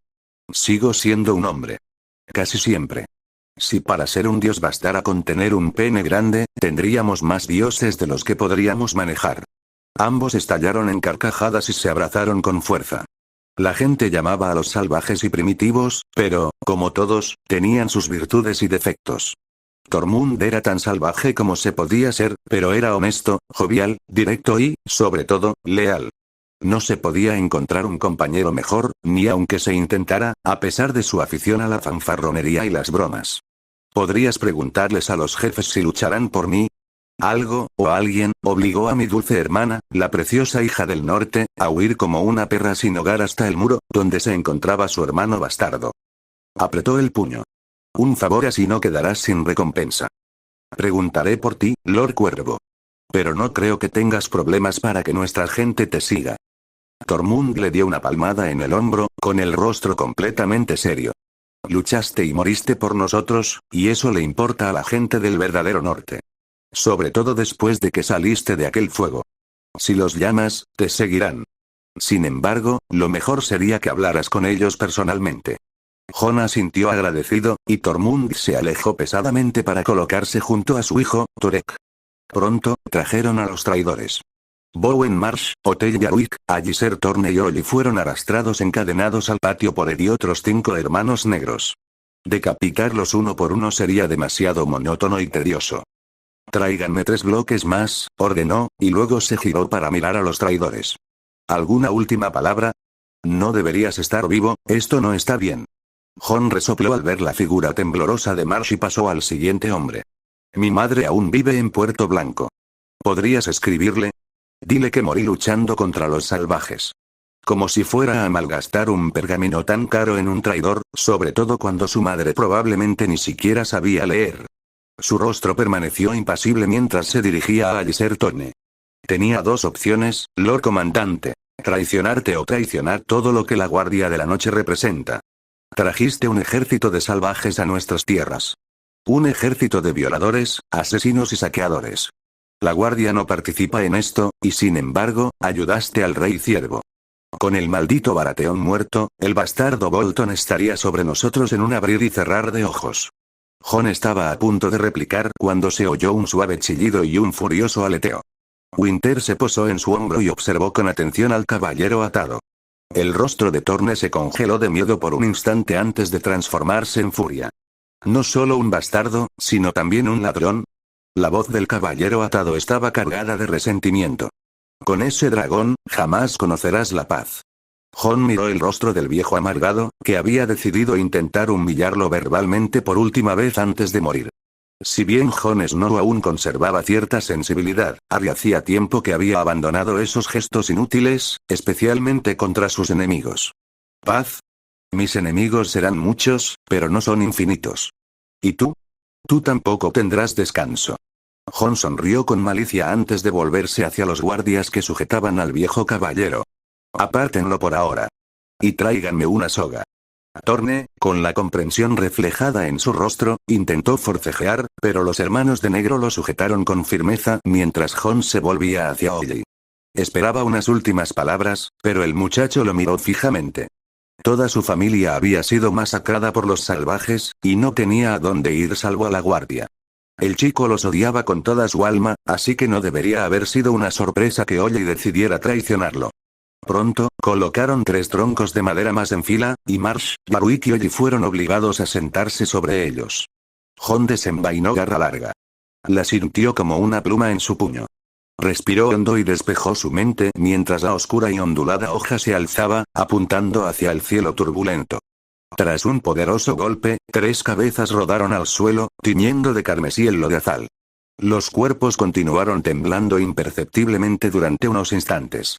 Sigo siendo un hombre. Casi siempre. Si para ser un dios bastara con tener un pene grande, tendríamos más dioses de los que podríamos manejar. Ambos estallaron en carcajadas y se abrazaron con fuerza. La gente llamaba a los salvajes y primitivos, pero, como todos, tenían sus virtudes y defectos. Tormund era tan salvaje como se podía ser, pero era honesto, jovial, directo y, sobre todo, leal. No se podía encontrar un compañero mejor, ni aunque se intentara, a pesar de su afición a la fanfarronería y las bromas. ¿Podrías preguntarles a los jefes si lucharán por mí? Algo, o alguien, obligó a mi dulce hermana, la preciosa hija del norte, a huir como una perra sin hogar hasta el muro, donde se encontraba su hermano bastardo. Apretó el puño. Un favor así no quedarás sin recompensa. Preguntaré por ti, Lord Cuervo. Pero no creo que tengas problemas para que nuestra gente te siga. Tormund le dio una palmada en el hombro, con el rostro completamente serio. Luchaste y moriste por nosotros, y eso le importa a la gente del verdadero norte. Sobre todo después de que saliste de aquel fuego. Si los llamas, te seguirán. Sin embargo, lo mejor sería que hablaras con ellos personalmente. Jon asintió agradecido, y Tormund se alejó pesadamente para colocarse junto a su hijo, Torek. Pronto, trajeron a los traidores. Bowen Marsh, Otell Yarwick, Alliser Thorne y Olly fueron arrastrados encadenados al patio por Ed y otros 5 hermanos negros. Decapitarlos uno por uno sería demasiado monótono y tedioso. Tráiganme 3 bloques más, ordenó, y luego se giró para mirar a los traidores. ¿Alguna última palabra? No deberías estar vivo, esto no está bien. Jon resopló al ver la figura temblorosa de Marsh y pasó al siguiente hombre. Mi madre aún vive en Puerto Blanco. ¿Podrías escribirle? Dile que morí luchando contra los salvajes. Como si fuera a malgastar un pergamino tan caro en un traidor, sobre todo cuando su madre probablemente ni siquiera sabía leer. Su rostro permaneció impasible mientras se dirigía a Alliser Thorne. Tenía dos opciones, Lord Comandante. Traicionarte o traicionar todo lo que la Guardia de la Noche representa. Trajiste un ejército de salvajes a nuestras tierras. Un ejército de violadores, asesinos y saqueadores. La Guardia no participa en esto, y sin embargo, ayudaste al Rey Ciervo. Con el maldito Baratheon muerto, el bastardo Bolton estaría sobre nosotros en un abrir y cerrar de ojos. Jon estaba a punto de replicar cuando se oyó un suave chillido y un furioso aleteo. Winter se posó en su hombro y observó con atención al caballero atado. El rostro de Torne se congeló de miedo por un instante antes de transformarse en furia. No solo un bastardo, sino también un ladrón. La voz del caballero atado estaba cargada de resentimiento. Con ese dragón, jamás conocerás la paz. Jon miró el rostro del viejo amargado, que había decidido intentar humillarlo verbalmente por última vez antes de morir. Si bien Jon Snow aún conservaba cierta sensibilidad, Arya hacía tiempo que había abandonado esos gestos inútiles, especialmente contra sus enemigos. ¿Paz? Mis enemigos serán muchos, pero no son infinitos. ¿Y tú? Tú tampoco tendrás descanso. Jon sonrió con malicia antes de volverse hacia los guardias que sujetaban al viejo caballero. Apártenlo por ahora. Y tráiganme una soga. Torne, con la comprensión reflejada en su rostro, intentó forcejear, pero los hermanos de negro lo sujetaron con firmeza mientras Jon se volvía hacia Ollie. Esperaba unas últimas palabras, pero el muchacho lo miró fijamente. Toda su familia había sido masacrada por los salvajes, y no tenía a dónde ir salvo a la guardia. El chico los odiaba con toda su alma, así que no debería haber sido una sorpresa que Ollie decidiera traicionarlo. Pronto, colocaron 3 troncos de madera más en fila, y Marsh, Barwick y Ollie fueron obligados a sentarse sobre ellos. Jon desenvainó garra larga. La sintió como una pluma en su puño. Respiró hondo y despejó su mente mientras la oscura y ondulada hoja se alzaba, apuntando hacia el cielo turbulento. Tras un poderoso golpe, 3 cabezas rodaron al suelo, tiñendo de carmesí el lodazal. Los cuerpos continuaron temblando imperceptiblemente durante unos instantes.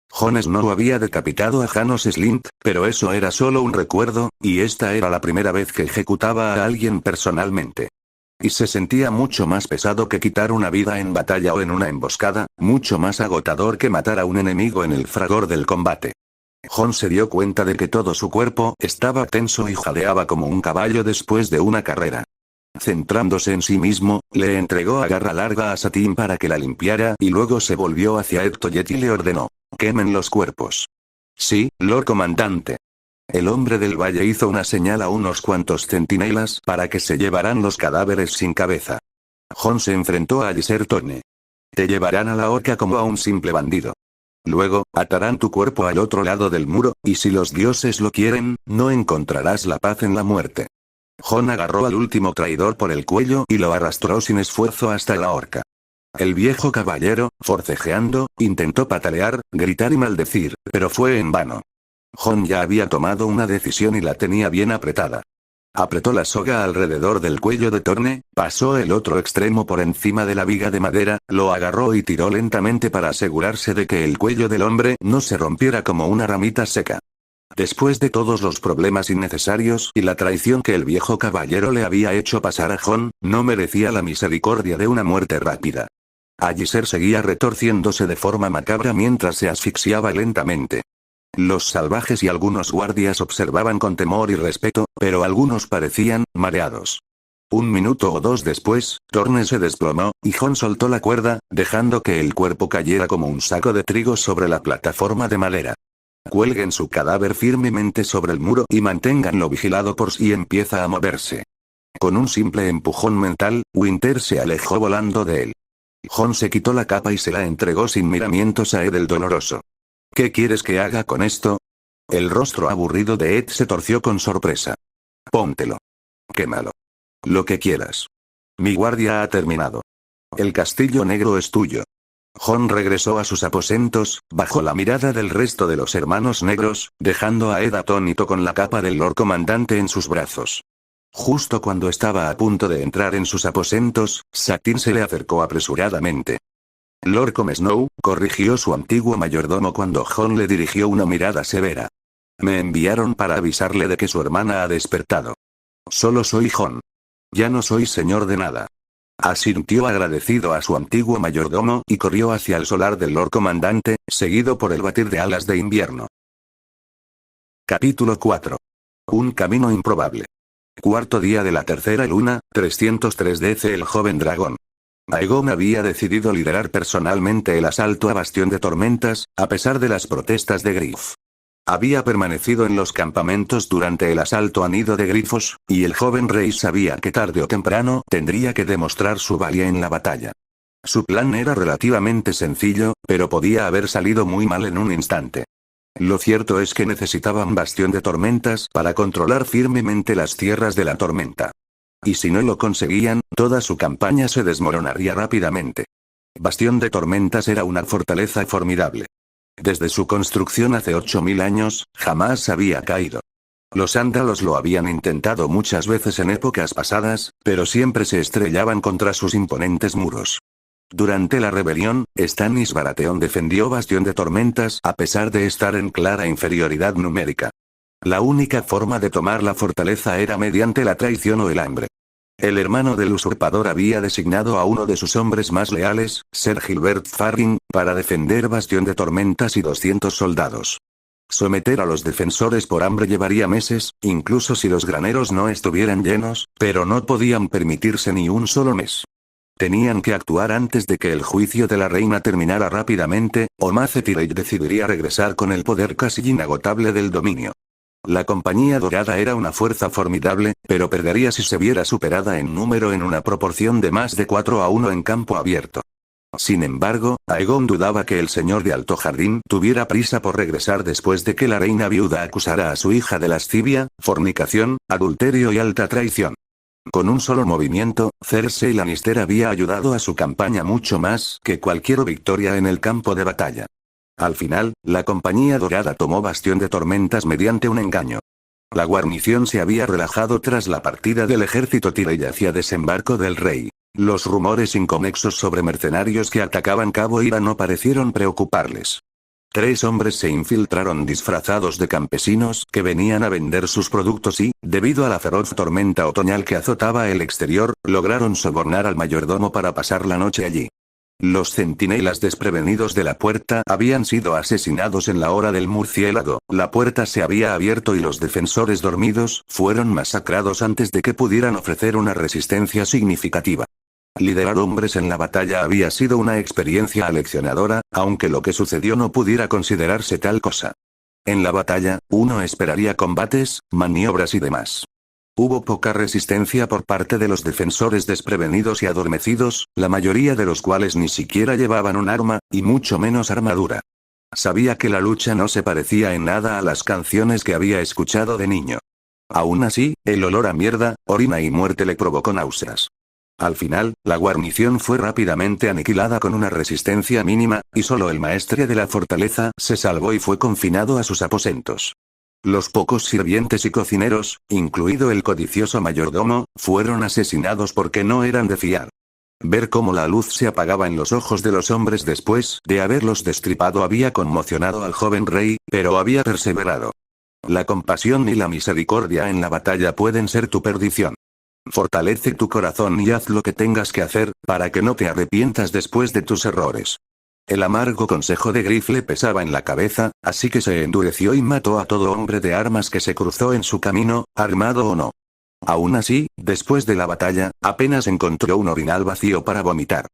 Jon Snow había decapitado a Janos Slynt, pero eso era solo un recuerdo, y esta era la primera vez que ejecutaba a alguien personalmente. Y se sentía mucho más pesado que quitar una vida en batalla o en una emboscada, mucho más agotador que matar a un enemigo en el fragor del combate. Jon se dio cuenta de que todo su cuerpo estaba tenso y jadeaba como un caballo después de una carrera. Centrándose en sí mismo, le entregó a garra larga a Satin para que la limpiara y luego se volvió hacia Ectoyet y le ordenó: «Quemen los cuerpos». «Sí, Lord Comandante». El hombre del valle hizo una señal a unos cuantos centinelas para que se llevaran los cadáveres sin cabeza. Jon se enfrentó a Ysser Torne. «Te llevarán a la horca como a un simple bandido. Luego, atarán tu cuerpo al otro lado del muro, y si los dioses lo quieren, no encontrarás la paz en la muerte». Jon agarró al último traidor por el cuello y lo arrastró sin esfuerzo hasta la horca. El viejo caballero, forcejeando, intentó patalear, gritar y maldecir, pero fue en vano. Jon ya había tomado una decisión y la tenía bien apretada. Apretó la soga alrededor del cuello de Torne, pasó el otro extremo por encima de la viga de madera, lo agarró y tiró lentamente para asegurarse de que el cuello del hombre no se rompiera como una ramita seca. Después de todos los problemas innecesarios y la traición que el viejo caballero le había hecho pasar a Jon, no merecía la misericordia de una muerte rápida. Ysser seguía retorciéndose de forma macabra mientras se asfixiaba lentamente. Los salvajes y algunos guardias observaban con temor y respeto, pero algunos parecían mareados. 1 minuto o 2 después, Torne se desplomó, y Jon soltó la cuerda, dejando que el cuerpo cayera como un saco de trigo sobre la plataforma de madera. Cuelguen su cadáver firmemente sobre el muro y manténganlo vigilado por si empieza a moverse. Con un simple empujón mental, Winter se alejó volando de él. Jon se quitó la capa y se la entregó sin miramientos a Ed el Doloroso. «¿Qué quieres que haga con esto?» El rostro aburrido de Ed se torció con sorpresa. «Póntelo. Quémalo. Lo que quieras. Mi guardia ha terminado. El castillo negro es tuyo». Jon regresó a sus aposentos, bajo la mirada del resto de los hermanos negros, dejando a Ed atónito con la capa del Lord Comandante en sus brazos. Justo cuando estaba a punto de entrar en sus aposentos, Satin se le acercó apresuradamente. «Lord Snow», corrigió su antiguo mayordomo cuando Jon le dirigió una mirada severa. «Me enviaron para avisarle de que su hermana ha despertado. Solo soy Jon. Ya no soy señor de nada». Asintió agradecido a su antiguo mayordomo y corrió hacia el solar del Lord Comandante, seguido por el batir de alas de invierno. Capítulo 4. Un camino improbable. Cuarto día de la tercera luna, 303 DC. El joven dragón. Aegon había decidido liderar personalmente el asalto a Bastión de Tormentas, a pesar de las protestas de Griff. Había permanecido en los campamentos durante el asalto a Nido de Grifos, y el joven rey sabía que tarde o temprano tendría que demostrar su valía en la batalla. Su plan era relativamente sencillo, pero podía haber salido muy mal en un instante. Lo cierto es que necesitaban Bastión de Tormentas para controlar firmemente las tierras de la tormenta. Y si no lo conseguían, toda su campaña se desmoronaría rápidamente. Bastión de Tormentas era una fortaleza formidable. Desde su construcción hace 8000 años, jamás había caído. Los ándalos lo habían intentado muchas veces en épocas pasadas, pero siempre se estrellaban contra sus imponentes muros. Durante la rebelión, Stannis Baratheon defendió Bastión de Tormentas a pesar de estar en clara inferioridad numérica. La única forma de tomar la fortaleza era mediante la traición o el hambre. El hermano del usurpador había designado a uno de sus hombres más leales, Ser Gilbert Farring, para defender Bastión de Tormentas y 200 soldados. Someter a los defensores por hambre llevaría meses, incluso si los graneros no estuvieran llenos, pero no podían permitirse ni un solo mes. Tenían que actuar antes de que el juicio de la reina terminara rápidamente, o Mace Tyrell decidiría regresar con el poder casi inagotable del dominio. La Compañía Dorada era una fuerza formidable, pero perdería si se viera superada en número en una proporción de más de 4-1 en campo abierto. Sin embargo, Aegon dudaba que el señor de Alto Jardín tuviera prisa por regresar después de que la reina viuda acusara a su hija de lascivia, fornicación, adulterio y alta traición. Con un solo movimiento, Cersei Lannister había ayudado a su campaña mucho más que cualquier victoria en el campo de batalla. Al final, la Compañía Dorada tomó Bastión de Tormentas mediante un engaño. La guarnición se había relajado tras la partida del ejército Tyrell hacia Desembarco del Rey. Los rumores inconexos sobre mercenarios que atacaban Cabo Ira no parecieron preocuparles. 3 hombres se infiltraron disfrazados de campesinos que venían a vender sus productos y, debido a la feroz tormenta otoñal que azotaba el exterior, lograron sobornar al mayordomo para pasar la noche allí. Los centinelas desprevenidos de la puerta habían sido asesinados en la hora del murciélago, la puerta se había abierto y los defensores dormidos fueron masacrados antes de que pudieran ofrecer una resistencia significativa. Liderar hombres en la batalla había sido una experiencia aleccionadora, aunque lo que sucedió no pudiera considerarse tal cosa. En la batalla, uno esperaría combates, maniobras y demás. Hubo poca resistencia por parte de los defensores desprevenidos y adormecidos, la mayoría de los cuales ni siquiera llevaban un arma, y mucho menos armadura. Sabía que la lucha no se parecía en nada a las canciones que había escuchado de niño. Aún así, el olor a mierda, orina y muerte le provocó náuseas. Al final, la guarnición fue rápidamente aniquilada con una resistencia mínima, y solo el maestre de la fortaleza se salvó y fue confinado a sus aposentos. Los pocos sirvientes y cocineros, incluido el codicioso mayordomo, fueron asesinados porque no eran de fiar. Ver cómo la luz se apagaba en los ojos de los hombres después de haberlos destripado había conmocionado al joven rey, pero había perseverado. La compasión y la misericordia en la batalla pueden ser tu perdición. Fortalece tu corazón y haz lo que tengas que hacer, para que no te arrepientas después de tus errores. El amargo consejo de Griff le pesaba en la cabeza, así que se endureció y mató a todo hombre de armas que se cruzó en su camino, armado o no. Aún así, después de la batalla, apenas encontró un orinal vacío para vomitar.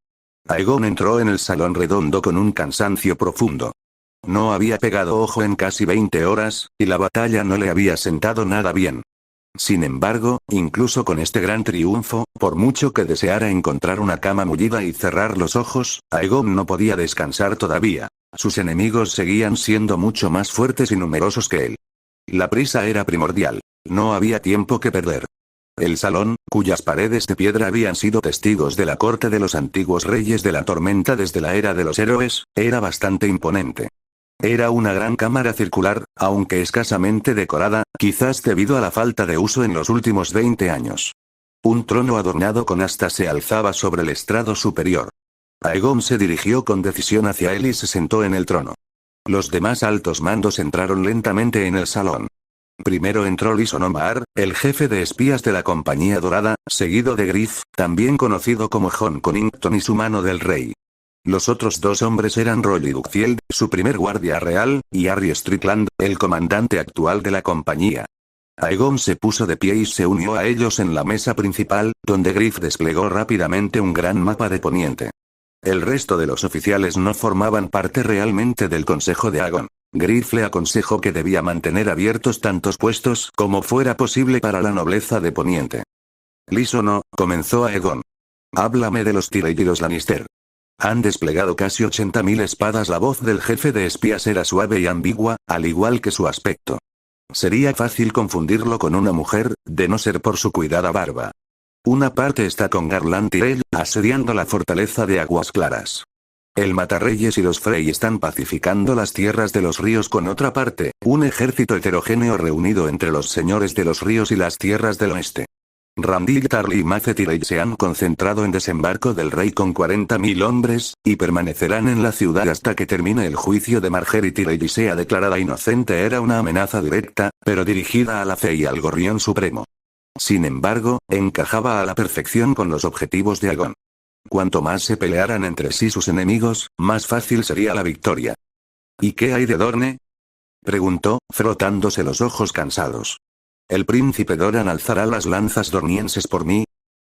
Aegon entró en el salón redondo con un cansancio profundo. No había pegado ojo en casi 20 horas, y la batalla no le había sentado nada bien. Sin embargo, incluso con este gran triunfo, por mucho que deseara encontrar una cama mullida y cerrar los ojos, Aegon no podía descansar todavía. Sus enemigos seguían siendo mucho más fuertes y numerosos que él. La prisa era primordial. No había tiempo que perder. El salón, cuyas paredes de piedra habían sido testigos de la corte de los antiguos reyes de la tormenta desde la era de los héroes, era bastante imponente. Era una gran cámara circular, aunque escasamente decorada, quizás debido a la falta de uso en los últimos 20 años. Un trono adornado con astas se alzaba sobre el estrado superior. Aegon se dirigió con decisión hacia él y se sentó en el trono. Los demás altos mandos entraron lentamente en el salón. Primero entró Lison Omar, el jefe de espías de la Compañía Dorada, seguido de Griff, también conocido como John Connington y su mano del rey. Los otros dos hombres eran Rolly Duckfield, su primer guardia real, y Harry Strickland, el comandante actual de la compañía. Aegon se puso de pie y se unió a ellos en la mesa principal, donde Griff desplegó rápidamente un gran mapa de Poniente. El resto de los oficiales no formaban parte realmente del consejo de Aegon. Griff le aconsejó que debía mantener abiertos tantos puestos como fuera posible para la nobleza de Poniente. Lison no, comenzó Aegon. Háblame de los Tyrell y los Lannister. Han desplegado casi 80.000 espadas. La voz del jefe de espías era suave y ambigua, al igual que su aspecto. Sería fácil confundirlo con una mujer, de no ser por su cuidada barba. Una parte está con Garland Tyrell, asediando la fortaleza de Aguas Claras. El Matarreyes y los Frey están pacificando las tierras de los ríos con otra parte, un ejército heterogéneo reunido entre los señores de los ríos y las tierras del oeste. Randyll Tarly y Mace Tyrell se han concentrado en Desembarco del Rey con 40.000 hombres, y permanecerán en la ciudad hasta que termine el juicio de Margaery Tyrell y sea declarada inocente. Era una amenaza directa, pero dirigida a la fe y al Gorrión Supremo. Sin embargo, encajaba a la perfección con los objetivos de Aegon. Cuanto más se pelearan entre sí sus enemigos, más fácil sería la victoria. ¿Y qué hay de Dorne?, preguntó, frotándose los ojos cansados. ¿El príncipe Doran alzará las lanzas dornienses por mí?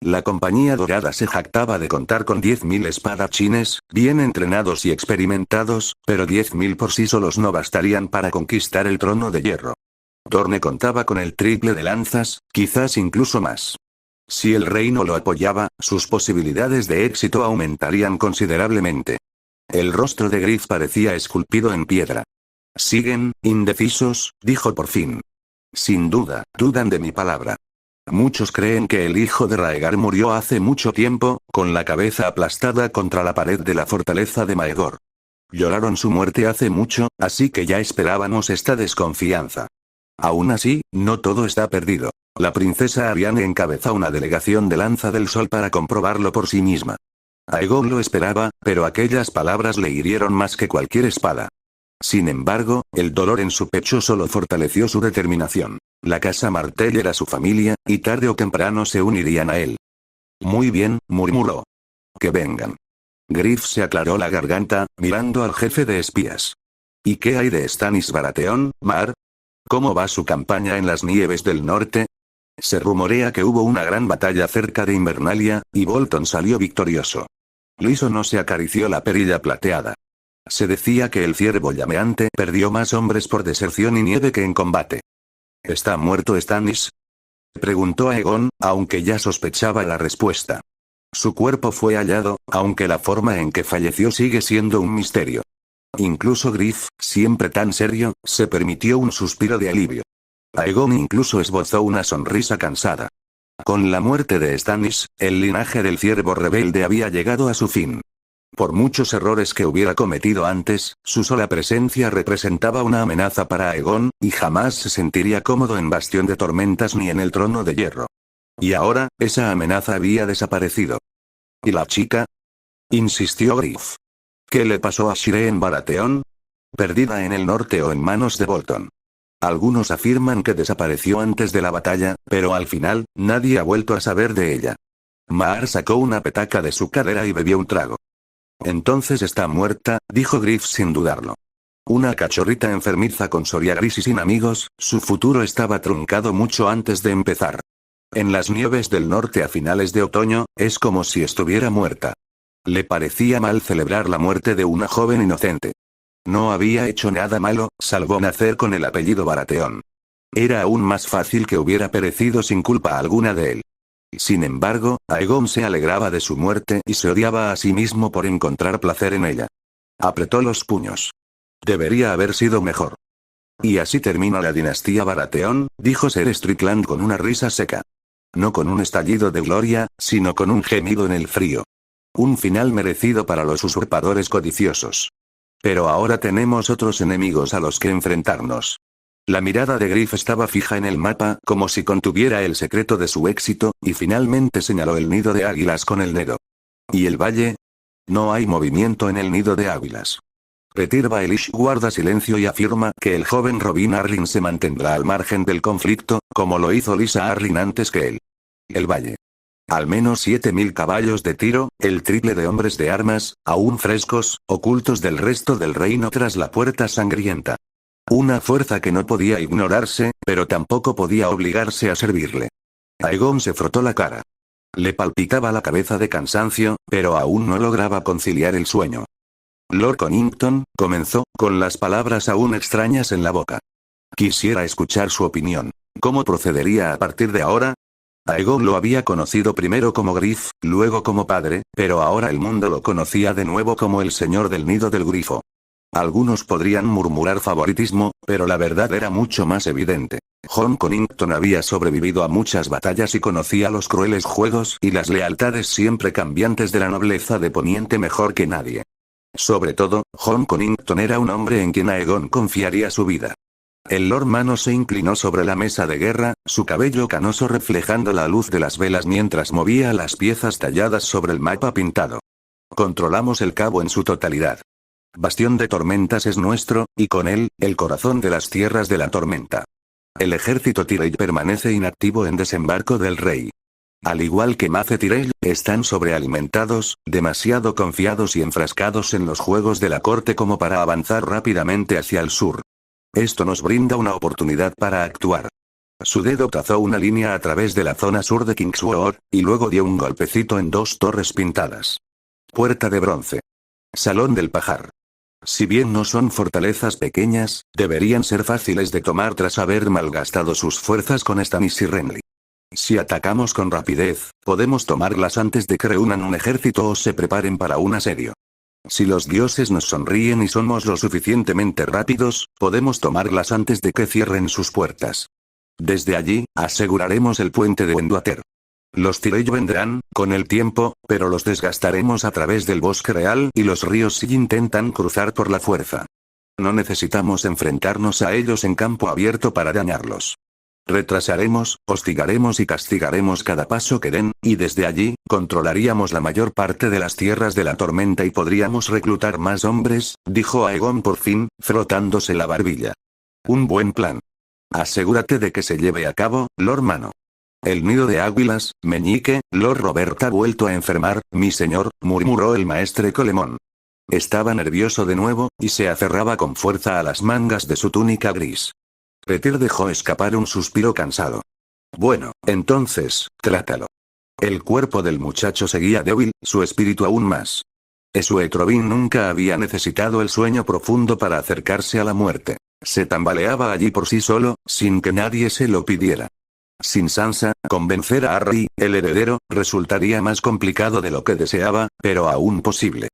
La Compañía Dorada se jactaba de contar con 10.000 espadachines, bien entrenados y experimentados, pero 10.000 por sí solos no bastarían para conquistar el trono de hierro. Dorne contaba con el triple de lanzas, quizás incluso más. Si el reino lo apoyaba, sus posibilidades de éxito aumentarían considerablemente. El rostro de Griff parecía esculpido en piedra. «Siguen, indecisos», dijo por fin. «Sin duda, dudan de mi palabra. Muchos creen que el hijo de Raegar murió hace mucho tiempo, con la cabeza aplastada contra la pared de la fortaleza de Maegor. Lloraron su muerte hace mucho, así que ya esperábamos esta desconfianza. Aún así, no todo está perdido. La princesa Arianne encabeza una delegación de Lanza del Sol para comprobarlo por sí misma. Aegon lo esperaba, pero aquellas palabras le hirieron más que cualquier espada. Sin embargo, el dolor en su pecho solo fortaleció su determinación. La casa Martell era su familia, y tarde o temprano se unirían a él. «Muy bien», murmuró. «Que vengan». Griff se aclaró la garganta, mirando al jefe de espías. «¿Y qué hay de Stannis Baratheon, Mar? ¿Cómo va su campaña en las nieves del norte?» Se rumorea que hubo una gran batalla cerca de Invernalia, y Bolton salió victorioso. Lison no se acarició la perilla plateada. Se decía que el ciervo llameante perdió más hombres por deserción y nieve que en combate. ¿Está muerto Stannis?, preguntó Aegon, aunque ya sospechaba la respuesta. Su cuerpo fue hallado, aunque la forma en que falleció sigue siendo un misterio. Incluso Griff, siempre tan serio, se permitió un suspiro de alivio. Aegon incluso esbozó una sonrisa cansada. Con la muerte de Stannis, el linaje del ciervo rebelde había llegado a su fin. Por muchos errores que hubiera cometido antes, su sola presencia representaba una amenaza para Aegon, y jamás se sentiría cómodo en Bastión de Tormentas ni en el Trono de Hierro. Y ahora, esa amenaza había desaparecido. ¿Y la chica?, insistió Griff. ¿Qué le pasó a Shireen Baratheon? ¿Perdida en el norte o en manos de Bolton? Algunos afirman que desapareció antes de la batalla, pero al final, nadie ha vuelto a saber de ella. Maar sacó una petaca de su cadera y bebió un trago. «Entonces está muerta», dijo Griff sin dudarlo. Una cachorrita enfermiza con soria gris y sin amigos, su futuro estaba truncado mucho antes de empezar. En las nieves del norte a finales de otoño, es como si estuviera muerta. Le parecía mal celebrar la muerte de una joven inocente. No había hecho nada malo, salvo nacer con el apellido Baratheon. Era aún más fácil que hubiera perecido sin culpa alguna de él. Sin embargo, Aegon se alegraba de su muerte y se odiaba a sí mismo por encontrar placer en ella. Apretó los puños. Debería haber sido mejor. «Y así termina la dinastía Baratheon», dijo Ser Strickland con una risa seca. No con un estallido de gloria, sino con un gemido en el frío. Un final merecido para los usurpadores codiciosos. Pero ahora tenemos otros enemigos a los que enfrentarnos. La mirada de Griff estaba fija en el mapa, como si contuviera el secreto de su éxito, y finalmente señaló el nido de águilas con el dedo. ¿Y el valle? No hay movimiento en el nido de águilas. Petyr Baelish guarda silencio y afirma que el joven Robin Arryn se mantendrá al margen del conflicto, como lo hizo Lysa Arryn antes que él. El valle. Al menos 7000 caballos de tiro, el triple de hombres de armas, aún frescos, ocultos del resto del reino tras la puerta sangrienta. Una fuerza que no podía ignorarse, pero tampoco podía obligarse a servirle. Aegon se frotó la cara. Le palpitaba la cabeza de cansancio, pero aún no lograba conciliar el sueño. Lord Connington, comenzó, con las palabras aún extrañas en la boca. Quisiera escuchar su opinión. ¿Cómo procedería a partir de ahora? Aegon lo había conocido primero como Griff, luego como padre, pero ahora el mundo lo conocía de nuevo como el señor del nido del grifo. Algunos podrían murmurar favoritismo, pero la verdad era mucho más evidente. Jon Connington había sobrevivido a muchas batallas y conocía los crueles juegos y las lealtades siempre cambiantes de la nobleza de Poniente mejor que nadie. Sobre todo, Jon Connington era un hombre en quien Aegon confiaría su vida. El Lord Mano se inclinó sobre la mesa de guerra, su cabello canoso reflejando la luz de las velas mientras movía las piezas talladas sobre el mapa pintado. Controlamos el cabo en su totalidad. Bastión de Tormentas es nuestro, y con él, el corazón de las tierras de la tormenta. El ejército Tyrell permanece inactivo en Desembarco del Rey. Al igual que Mace Tyrell, están sobrealimentados, demasiado confiados y enfrascados en los juegos de la corte como para avanzar rápidamente hacia el sur. Esto nos brinda una oportunidad para actuar. Su dedo trazó una línea a través de la zona sur de Kingswood, y luego dio un golpecito en 2 torres pintadas. Puerta de bronce. Salón del pajar. Si bien no son fortalezas pequeñas, deberían ser fáciles de tomar tras haber malgastado sus fuerzas con Stannis y Renly. Si atacamos con rapidez, podemos tomarlas antes de que reúnan un ejército o se preparen para un asedio. Si los dioses nos sonríen y somos lo suficientemente rápidos, podemos tomarlas antes de que cierren sus puertas. Desde allí, aseguraremos el puente de Wendwater. Los Tyrell vendrán, con el tiempo, pero los desgastaremos a través del bosque real y los ríos si intentan cruzar por la fuerza. No necesitamos enfrentarnos a ellos en campo abierto para dañarlos. Retrasaremos, hostigaremos y castigaremos cada paso que den, y desde allí, controlaríamos la mayor parte de las tierras de la tormenta y podríamos reclutar más hombres, dijo Aegon por fin, frotándose la barbilla. Un buen plan. Asegúrate de que se lleve a cabo, Lord Mano. El nido de águilas, meñique, Lord Robert ha vuelto a enfermar, mi señor, murmuró el maestre Colemón. Estaba nervioso de nuevo, y se aferraba con fuerza a las mangas de su túnica gris. Petyr dejó escapar un suspiro cansado. Bueno, entonces, trátalo. El cuerpo del muchacho seguía débil, su espíritu aún más. Esuetrobin nunca había necesitado el sueño profundo para acercarse a la muerte. Se tambaleaba allí por sí solo, sin que nadie se lo pidiera. Sin Sansa, convencer a Arry, el heredero, resultaría más complicado de lo que deseaba, pero aún posible.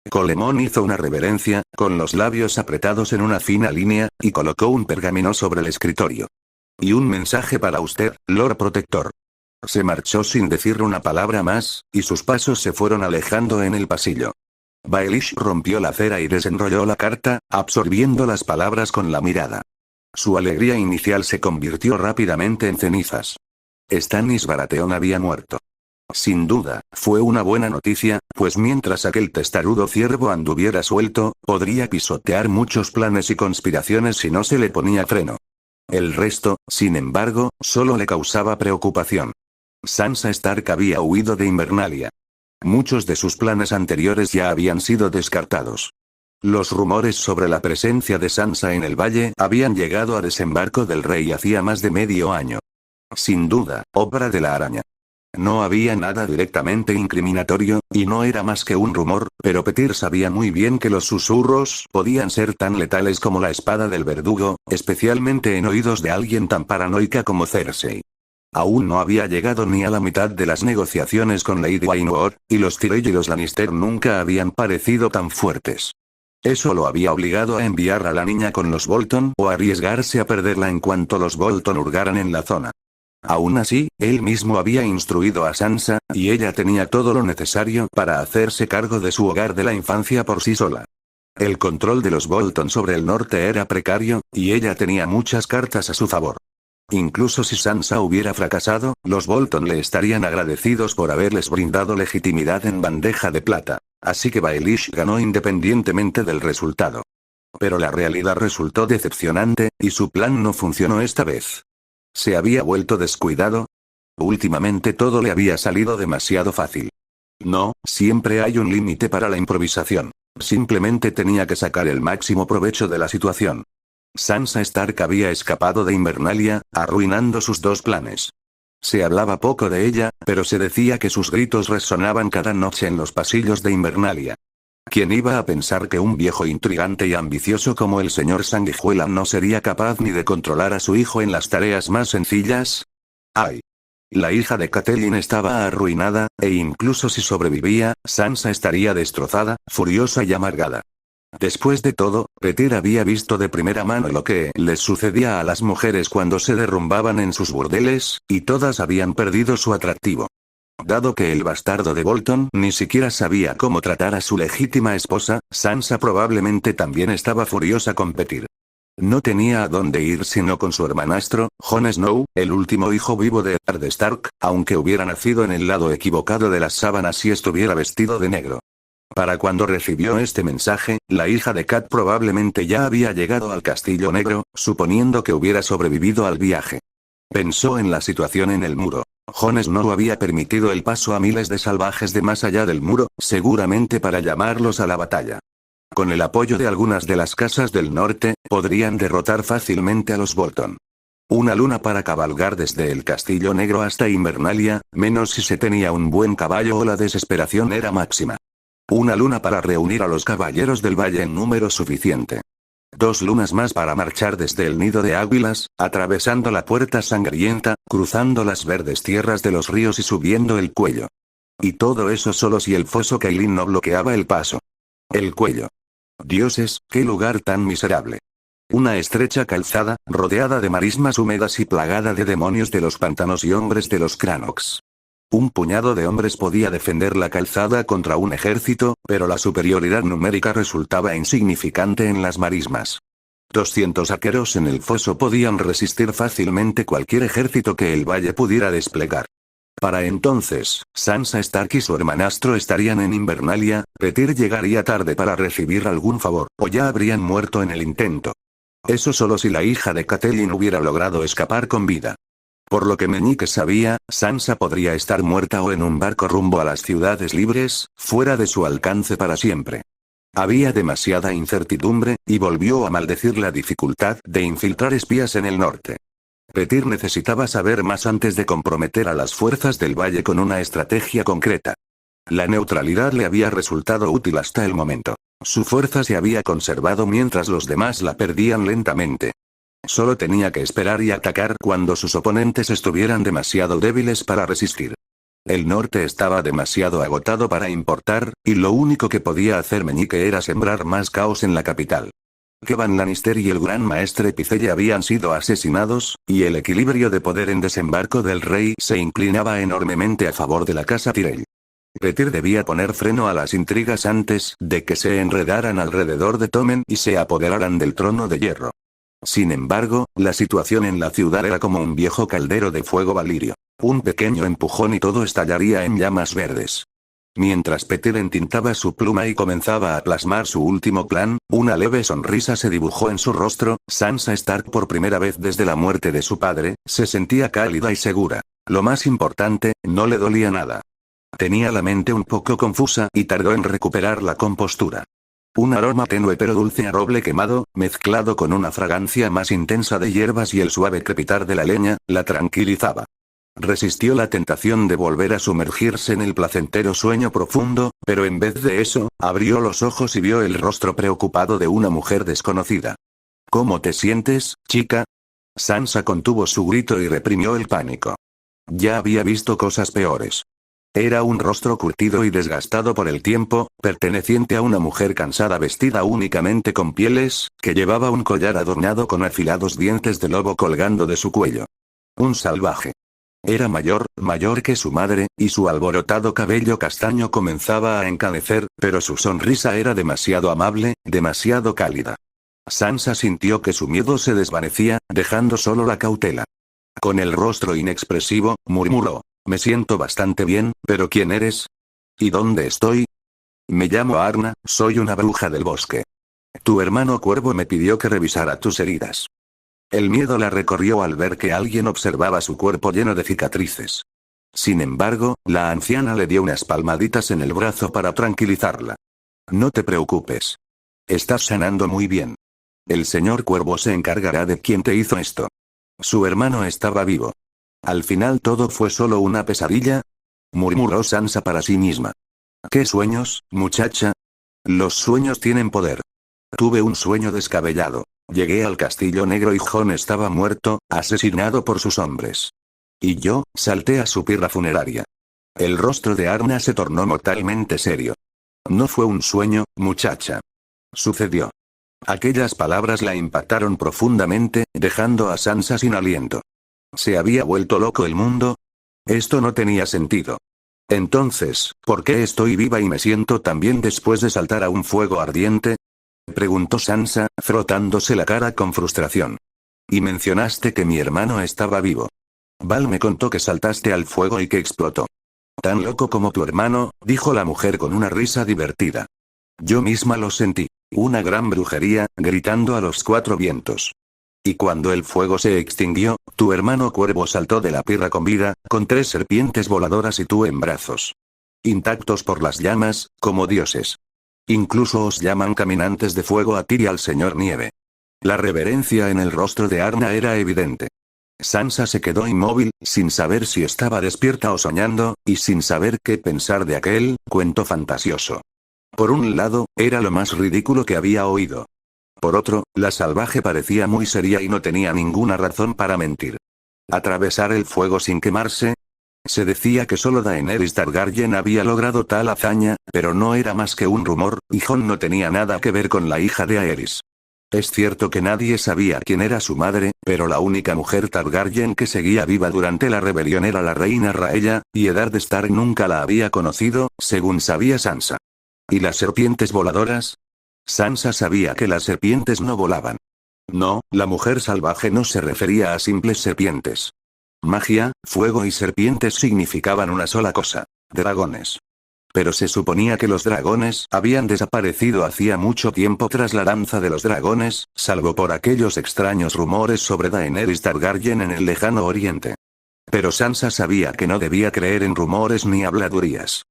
Colemón hizo una reverencia, con los labios apretados en una fina línea, y colocó un pergamino sobre el escritorio. Y un mensaje para usted, Lord Protector. Se marchó sin decir una palabra más, y sus pasos se fueron alejando en el pasillo. Baelish rompió la cera y desenrolló la carta, absorbiendo las palabras con la mirada. Su alegría inicial se convirtió rápidamente en cenizas. Stannis Baratheon había muerto. Sin duda, fue una buena noticia, pues mientras aquel testarudo ciervo anduviera suelto, podría pisotear muchos planes y conspiraciones si no se le ponía freno. El resto, sin embargo, solo le causaba preocupación. Sansa Stark había huido de Invernalia. Muchos de sus planes anteriores ya habían sido descartados. Los rumores sobre la presencia de Sansa en el valle habían llegado a Desembarco del Rey hacía más de medio año. Sin duda, obra de la araña. No había nada directamente incriminatorio, y no era más que un rumor, pero Petyr sabía muy bien que los susurros podían ser tan letales como la espada del verdugo, especialmente en oídos de alguien tan paranoica como Cersei. Aún no había llegado ni a la mitad de las negociaciones con Lady Wynwood, y los Tyrell y los Lannister nunca habían parecido tan fuertes. Eso lo había obligado a enviar a la niña con los Bolton o a arriesgarse a perderla en cuanto los Bolton hurgaran en la zona. Aún así, él mismo había instruido a Sansa, y ella tenía todo lo necesario para hacerse cargo de su hogar de la infancia por sí sola. El control de los Bolton sobre el norte era precario, y ella tenía muchas cartas a su favor. Incluso si Sansa hubiera fracasado, los Bolton le estarían agradecidos por haberles brindado legitimidad en bandeja de plata. Así que Baelish ganó independientemente del resultado. Pero la realidad resultó decepcionante, y su plan no funcionó esta vez. ¿Se había vuelto descuidado? Últimamente todo le había salido demasiado fácil. No, siempre hay un límite para la improvisación. Simplemente tenía que sacar el máximo provecho de la situación. Sansa Stark había escapado de Invernalia, arruinando sus dos planes. Se hablaba poco de ella, pero se decía que sus gritos resonaban cada noche en los pasillos de Invernalia. ¿Quién iba a pensar que un viejo intrigante y ambicioso como el señor Sanguijuela no sería capaz ni de controlar a su hijo en las tareas más sencillas? ¡Ay! La hija de Catelyn estaba arruinada, e incluso si sobrevivía, Sansa estaría destrozada, furiosa y amargada. Después de todo, Petyr había visto de primera mano lo que les sucedía a las mujeres cuando se derrumbaban en sus burdeles, y todas habían perdido su atractivo. Dado que el bastardo de Bolton ni siquiera sabía cómo tratar a su legítima esposa, Sansa probablemente también estaba furiosa con Petyr. No tenía a dónde ir sino con su hermanastro, Jon Snow, el último hijo vivo de Eddard Stark, aunque hubiera nacido en el lado equivocado de las sábanas y estuviera vestido de negro. Para cuando recibió este mensaje, la hija de Cat probablemente ya había llegado al Castillo Negro, suponiendo que hubiera sobrevivido al viaje. Pensó en la situación en el muro. Jon Snow había permitido el paso a miles de salvajes de más allá del muro, seguramente para llamarlos a la batalla. Con el apoyo de algunas de las casas del norte, podrían derrotar fácilmente a los Bolton. Una luna para cabalgar desde el Castillo Negro hasta Invernalia, menos si se tenía un buen caballo o la desesperación era máxima. Una luna para reunir a los caballeros del valle en número suficiente. 2 lunas más para marchar desde el nido de águilas, atravesando la puerta sangrienta, cruzando las verdes tierras de los ríos y subiendo el cuello. Y todo eso solo si el foso Cailín no bloqueaba el paso. El cuello. Dioses, qué lugar tan miserable. Una estrecha calzada, rodeada de marismas húmedas y plagada de demonios de los pantanos y hombres de los Cranox. Un puñado de hombres podía defender la calzada contra un ejército, pero la superioridad numérica resultaba insignificante en las marismas. 200 arqueros en el foso podían resistir fácilmente cualquier ejército que el valle pudiera desplegar. Para entonces, Sansa Stark y su hermanastro estarían en Invernalia, Petyr llegaría tarde para recibir algún favor, o ya habrían muerto en el intento. Eso solo si la hija de Catelyn hubiera logrado escapar con vida. Por lo que Meñique sabía, Sansa podría estar muerta o en un barco rumbo a las ciudades libres, fuera de su alcance para siempre. Había demasiada incertidumbre, y volvió a maldecir la dificultad de infiltrar espías en el norte. Petyr necesitaba saber más antes de comprometer a las fuerzas del valle con una estrategia concreta. La neutralidad le había resultado útil hasta el momento. Su fuerza se había conservado mientras los demás la perdían lentamente. Solo tenía que esperar y atacar cuando sus oponentes estuvieran demasiado débiles para resistir. El norte estaba demasiado agotado para importar, y lo único que podía hacer Meñique era sembrar más caos en la capital. Kevan Lannister y el gran maestre Pycelle habían sido asesinados, y el equilibrio de poder en desembarco del rey se inclinaba enormemente a favor de la casa Tyrell. Petyr debía poner freno a las intrigas antes de que se enredaran alrededor de Tommen y se apoderaran del trono de hierro. Sin embargo, la situación en la ciudad era como un viejo caldero de fuego valirio. Un pequeño empujón y todo estallaría en llamas verdes. Mientras Petyr entintaba su pluma y comenzaba a plasmar su último plan, una leve sonrisa se dibujó en su rostro. Sansa Stark, por primera vez desde la muerte de su padre, se sentía cálida y segura. Lo más importante, no le dolía nada. Tenía la mente un poco confusa y tardó en recuperar la compostura. Un aroma tenue pero dulce a roble quemado, mezclado con una fragancia más intensa de hierbas y el suave crepitar de la leña, la tranquilizaba. Resistió la tentación de volver a sumergirse en el placentero sueño profundo, pero en vez de eso, abrió los ojos y vio el rostro preocupado de una mujer desconocida. ¿Cómo te sientes, chica? Sansa contuvo su grito y reprimió el pánico. Ya había visto cosas peores. Era un rostro curtido y desgastado por el tiempo, perteneciente a una mujer cansada vestida únicamente con pieles, que llevaba un collar adornado con afilados dientes de lobo colgando de su cuello. Un salvaje. Era mayor que su madre, y su alborotado cabello castaño comenzaba a encanecer, pero su sonrisa era demasiado amable, demasiado cálida. Sansa sintió que su miedo se desvanecía, dejando solo la cautela. Con el rostro inexpresivo, murmuró. Me siento bastante bien, pero ¿quién eres? ¿Y dónde estoy? Me llamo Arna, soy una bruja del bosque. Tu hermano Cuervo me pidió que revisara tus heridas. El miedo la recorrió al ver que alguien observaba su cuerpo lleno de cicatrices. Sin embargo, la anciana le dio unas palmaditas en el brazo para tranquilizarla. No te preocupes. Estás sanando muy bien. El señor Cuervo se encargará de quien te hizo esto. Su hermano estaba vivo. Al final todo fue solo una pesadilla, murmuró Sansa para sí misma. ¿Qué sueños, muchacha? Los sueños tienen poder. Tuve un sueño descabellado. Llegué al Castillo Negro y Jon estaba muerto, asesinado por sus hombres. Y yo, salté a su pirra funeraria. El rostro de Arna se tornó mortalmente serio. No fue un sueño, muchacha. Sucedió. Aquellas palabras la impactaron profundamente, dejando a Sansa sin aliento. ¿Se había vuelto loco el mundo? Esto no tenía sentido. Entonces, ¿por qué estoy viva y me siento tan bien después de saltar a un fuego ardiente? Preguntó Sansa, frotándose la cara con frustración. Y mencionaste que mi hermano estaba vivo. Val me contó que saltaste al fuego y que explotó. Tan loco como tu hermano, dijo la mujer con una risa divertida. Yo misma lo sentí. Una gran brujería, gritando a los cuatro vientos. Y cuando el fuego se extinguió, tu hermano Cuervo saltó de la pirra con vida, con 3 serpientes voladoras y tú en brazos. Intactos por las llamas, como dioses. Incluso os llaman caminantes de fuego a ti y al señor Nieve. La reverencia en el rostro de Arna era evidente. Sansa se quedó inmóvil, sin saber si estaba despierta o soñando, y sin saber qué pensar de aquel cuento fantasioso. Por un lado, era lo más ridículo que había oído. Por otro, la salvaje parecía muy seria y no tenía ninguna razón para mentir. ¿Atravesar el fuego sin quemarse? Se decía que solo Daenerys Targaryen había logrado tal hazaña, pero no era más que un rumor, y Jon no tenía nada que ver con la hija de Aerys. Es cierto que nadie sabía quién era su madre, pero la única mujer Targaryen que seguía viva durante la rebelión era la reina Rhaella, y Eddard Stark nunca la había conocido, según sabía Sansa. ¿Y las serpientes voladoras? Sansa sabía que las serpientes no volaban. No, la mujer salvaje no se refería a simples serpientes. Magia, fuego y serpientes significaban una sola cosa: dragones. Pero se suponía que los dragones habían desaparecido hacía mucho tiempo tras la danza de los dragones, salvo por aquellos extraños rumores sobre Daenerys Targaryen en el lejano oriente. Pero Sansa sabía que no debía creer en rumores ni habladurías.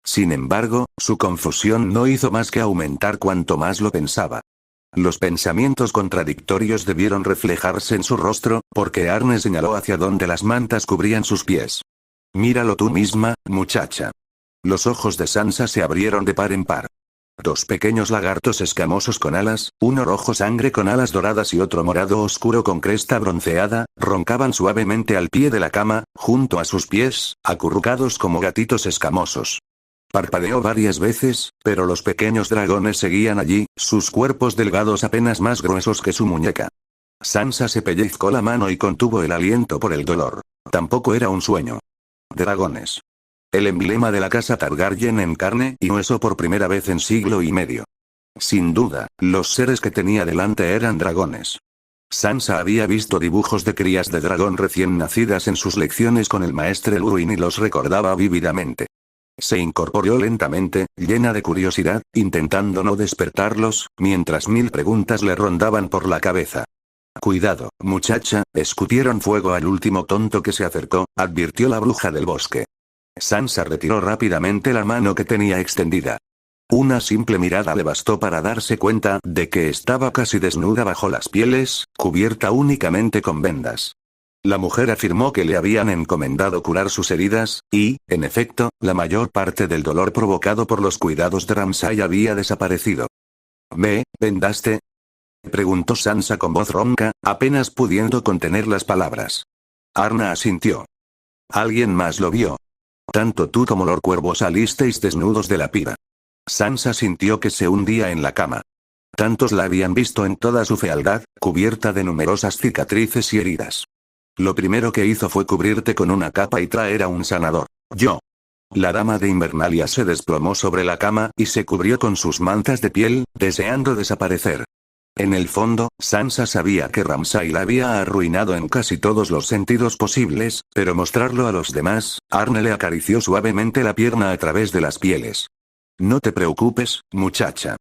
Sin embargo, su confusión no hizo más que aumentar cuanto más lo pensaba. Los pensamientos contradictorios debieron reflejarse en su rostro, porque Arne señaló hacia donde las mantas cubrían sus pies. Míralo tú misma, muchacha. Los ojos de Sansa se abrieron de par en par. 2 pequeños lagartos escamosos con alas, uno rojo sangre con alas doradas y otro morado oscuro con cresta bronceada, roncaban suavemente al pie de la cama, junto a sus pies, acurrucados como gatitos escamosos. Parpadeó varias veces, pero los pequeños dragones seguían allí, sus cuerpos delgados apenas más gruesos que su muñeca. Sansa se pellizcó la mano y contuvo el aliento por el dolor. Tampoco era un sueño. Dragones. El emblema de la casa Targaryen en carne y hueso por primera vez en siglo y medio. Sin duda, los seres que tenía delante eran dragones. Sansa había visto dibujos de crías de dragón recién nacidas en sus lecciones con el maestre Luwin y los recordaba vívidamente. Se incorporó lentamente, llena de curiosidad, intentando no despertarlos, mientras 1000 preguntas le rondaban por la cabeza. Cuidado, muchacha, escupieron fuego al último tonto que se acercó, advirtió la bruja del bosque. Sansa retiró rápidamente la mano que tenía extendida. Una simple mirada le bastó para darse cuenta de que estaba casi desnuda bajo las pieles, cubierta únicamente con vendas. La mujer afirmó que le habían encomendado curar sus heridas, y, en efecto, la mayor parte del dolor provocado por los cuidados de Ramsay había desaparecido. ¿Me vendaste?, preguntó Sansa con voz ronca, apenas pudiendo contener las palabras. Arna asintió. Alguien más lo vio. Tanto tú como Lord Cuervo salisteis desnudos de la pira. Sansa sintió que se hundía en la cama. Tantos la habían visto en toda su fealdad, cubierta de numerosas cicatrices y heridas. Lo primero que hizo fue cubrirte con una capa y traer a un sanador. Yo. La dama de Invernalia se desplomó sobre la cama y se cubrió con sus mantas de piel, deseando desaparecer. En el fondo, Sansa sabía que Ramsay la había arruinado en casi todos los sentidos posibles, pero mostrarlo a los demás, Arne le acarició suavemente la pierna a través de las pieles. No te preocupes, muchacha.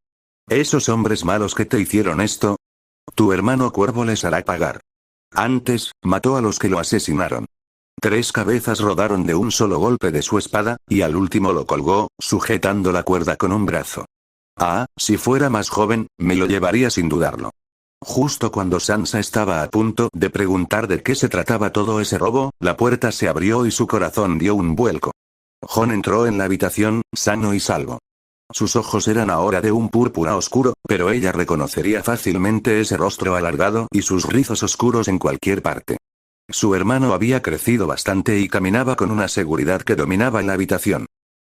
¿Esos hombres malos que te hicieron esto? Tu hermano Cuervo les hará pagar. Antes, mató a los que lo asesinaron. 3 cabezas rodaron de un solo golpe de su espada, y al último lo colgó, sujetando la cuerda con un brazo. Ah, si fuera más joven, me lo llevaría sin dudarlo. Justo cuando Sansa estaba a punto de preguntar de qué se trataba todo ese robo, la puerta se abrió y su corazón dio un vuelco. Jon entró en la habitación, sano y salvo. Sus ojos eran ahora de un púrpura oscuro, pero ella reconocería fácilmente ese rostro alargado y sus rizos oscuros en cualquier parte. Su hermano había crecido bastante y caminaba con una seguridad que dominaba la habitación.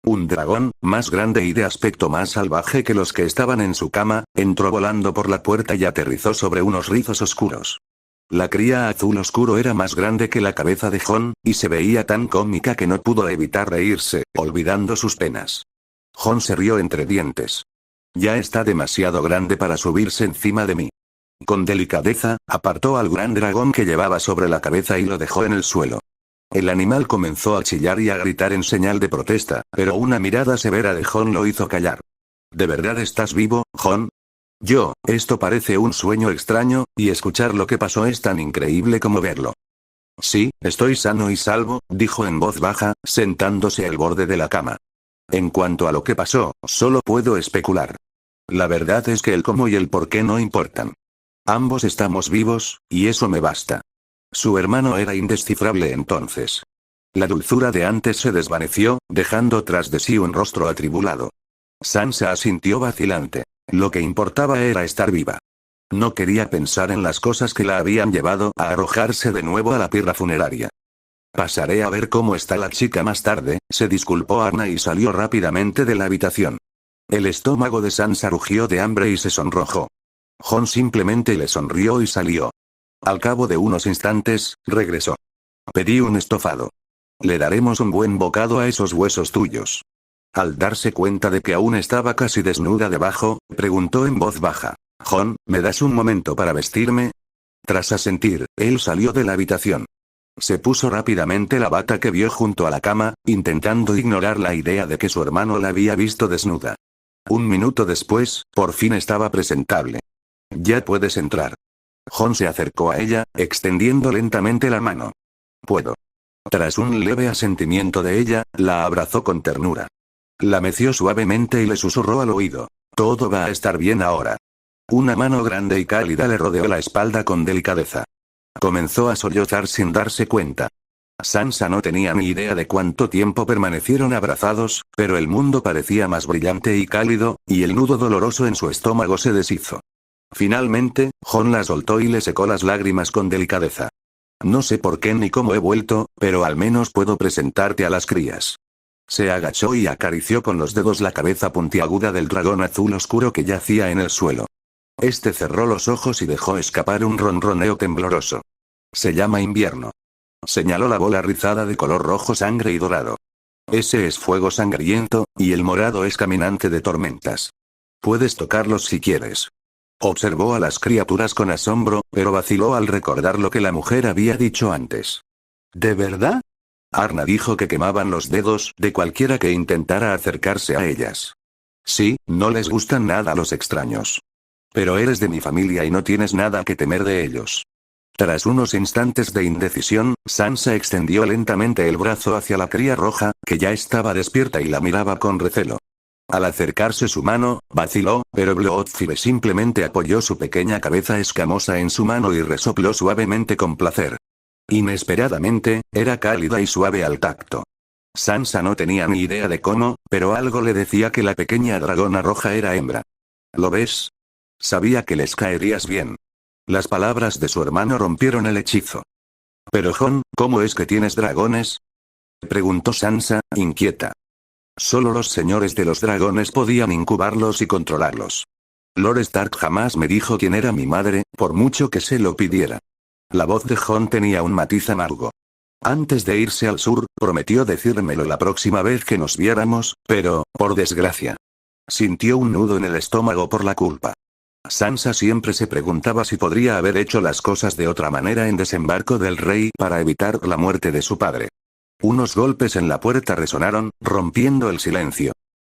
Un dragón, más grande y de aspecto más salvaje que los que estaban en su cama, entró volando por la puerta y aterrizó sobre unos rizos oscuros. La cría azul oscuro era más grande que la cabeza de Jon, y se veía tan cómica que no pudo evitar reírse, olvidando sus penas. Jon se rió entre dientes. Ya está demasiado grande para subirse encima de mí. Con delicadeza, apartó al gran dragón que llevaba sobre la cabeza y lo dejó en el suelo. El animal comenzó a chillar y a gritar en señal de protesta, pero una mirada severa de Jon lo hizo callar. ¿De verdad estás vivo, Jon? Esto parece un sueño extraño, y escuchar lo que pasó es tan increíble como verlo. Sí, estoy sano y salvo, dijo en voz baja, sentándose al borde de la cama. En cuanto a lo que pasó, solo puedo especular. La verdad es que el cómo y el por qué no importan. Ambos estamos vivos, y eso me basta. Su hermano era indescifrable entonces. La dulzura de antes se desvaneció, dejando tras de sí un rostro atribulado. Sansa asintió vacilante. Lo que importaba era estar viva. No quería pensar en las cosas que la habían llevado a arrojarse de nuevo a la pira funeraria. Pasaré a ver cómo está la chica más tarde, se disculpó Arna y salió rápidamente de la habitación. El estómago de Sansa rugió de hambre y se sonrojó. Jon simplemente le sonrió y salió. Al cabo de unos instantes, regresó. Pedí un estofado. Le daremos un buen bocado a esos huesos tuyos. Al darse cuenta de que aún estaba casi desnuda debajo, preguntó en voz baja. Jon, ¿me das un momento para vestirme? Tras asentir, él salió de la habitación. Se puso rápidamente la bata que vio junto a la cama, intentando ignorar la idea de que su hermano la había visto desnuda. Un minuto después, por fin estaba presentable. Ya puedes entrar. Jon se acercó a ella, extendiendo lentamente la mano. Puedo. Tras un leve asentimiento de ella, la abrazó con ternura. La meció suavemente y le susurró al oído. Todo va a estar bien ahora. Una mano grande y cálida le rodeó la espalda con delicadeza. Comenzó a sollozar sin darse cuenta. Sansa no tenía ni idea de cuánto tiempo permanecieron abrazados, pero el mundo parecía más brillante y cálido, y el nudo doloroso en su estómago se deshizo. Finalmente, Jon la soltó y le secó las lágrimas con delicadeza. No sé por qué ni cómo he vuelto, pero al menos puedo presentarte a las crías. Se agachó y acarició con los dedos la cabeza puntiaguda del dragón azul oscuro que yacía en el suelo. Este cerró los ojos y dejó escapar un ronroneo tembloroso. Se llama invierno. Señaló la bola rizada de color rojo sangre y dorado. Ese es fuego sangriento, y el morado es caminante de tormentas. Puedes tocarlos si quieres. Observó a las criaturas con asombro, pero vaciló al recordar lo que la mujer había dicho antes. ¿De verdad? Arna dijo que quemaban los dedos de cualquiera que intentara acercarse a ellas. Sí, no les gustan nada los extraños. Pero eres de mi familia y no tienes nada que temer de ellos. Tras unos instantes de indecisión, Sansa extendió lentamente el brazo hacia la cría roja, que ya estaba despierta y la miraba con recelo. Al acercarse su mano, vaciló, pero Bloodfire simplemente apoyó su pequeña cabeza escamosa en su mano y resopló suavemente con placer. Inesperadamente, era cálida y suave al tacto. Sansa no tenía ni idea de cómo, pero algo le decía que la pequeña dragona roja era hembra. ¿Lo ves? Sabía que les caerías bien. Las palabras de su hermano rompieron el hechizo. Pero Jon, ¿cómo es que tienes dragones? Preguntó Sansa, inquieta. Solo los señores de los dragones podían incubarlos y controlarlos. Lord Stark jamás me dijo quién era mi madre, por mucho que se lo pidiera. La voz de Jon tenía un matiz amargo. Antes de irse al sur, prometió decírmelo la próxima vez que nos viéramos, pero, por desgracia. Sintió un nudo en el estómago por la culpa. Sansa siempre se preguntaba si podría haber hecho las cosas de otra manera en Desembarco del Rey para evitar la muerte de su padre. Unos golpes en la puerta resonaron, rompiendo el silencio.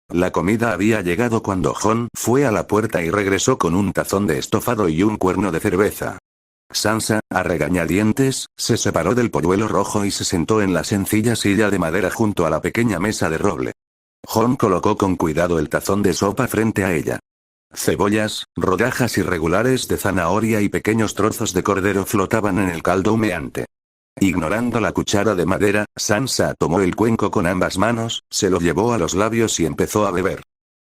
La comida había llegado cuando Jon fue a la puerta y regresó con un tazón de estofado y un cuerno de cerveza. Sansa, a regañadientes, se separó del polluelo rojo y se sentó en la sencilla silla de madera junto a la pequeña mesa de roble. Jon colocó con cuidado el tazón de sopa frente a ella. Cebollas, rodajas irregulares de zanahoria y pequeños trozos de cordero flotaban en el caldo humeante. Ignorando la cuchara de madera, Sansa tomó el cuenco con ambas manos, se lo llevó a los labios y empezó a beber.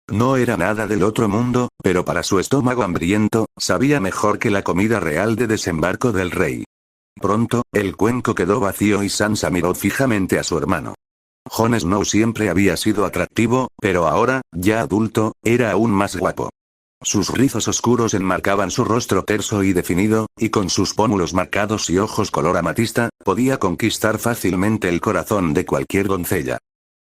No era nada del otro mundo, pero para su estómago hambriento, sabía mejor que la comida real de desembarco del rey. Pronto, el cuenco quedó vacío y Sansa miró fijamente a su hermano. Jon Snow siempre había sido atractivo, pero ahora, ya adulto, era aún más guapo. Sus rizos oscuros enmarcaban su rostro terso y definido, y con sus pómulos marcados y ojos color amatista, podía conquistar fácilmente el corazón de cualquier doncella.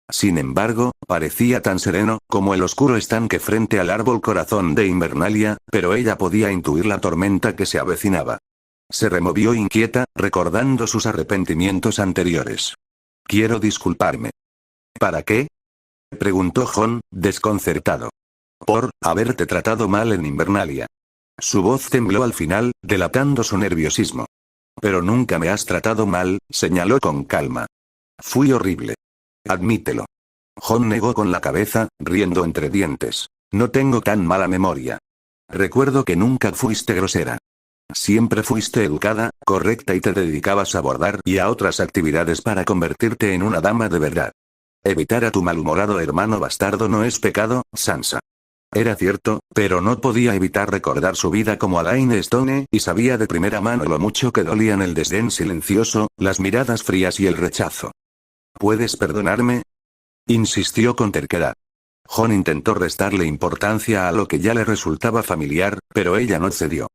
Sin embargo, parecía tan sereno, como el oscuro estanque frente al árbol corazón de Invernalia, pero ella podía intuir la tormenta que se avecinaba. Se removió inquieta, recordando sus arrepentimientos anteriores. Quiero disculparme. ¿Para qué? Preguntó Jon, desconcertado. Por haberte tratado mal en Invernalia. Su voz tembló al final, delatando su nerviosismo. Pero nunca me has tratado mal, señaló con calma. Fui horrible. Admítelo. Jon negó con la cabeza, riendo entre dientes. No tengo tan mala memoria. Recuerdo que nunca fuiste grosera. Siempre fuiste educada, correcta y te dedicabas a bordar y a otras actividades para convertirte en una dama de verdad. Evitar a tu malhumorado hermano bastardo no es pecado, Sansa. Era cierto, pero no podía evitar recordar su vida como Alain Stone, y sabía de primera mano lo mucho que dolían el desdén silencioso, las miradas frías y el rechazo. ¿Puedes perdonarme? Insistió con terquedad. Jon intentó restarle importancia a lo que ya le resultaba familiar, pero ella no cedió.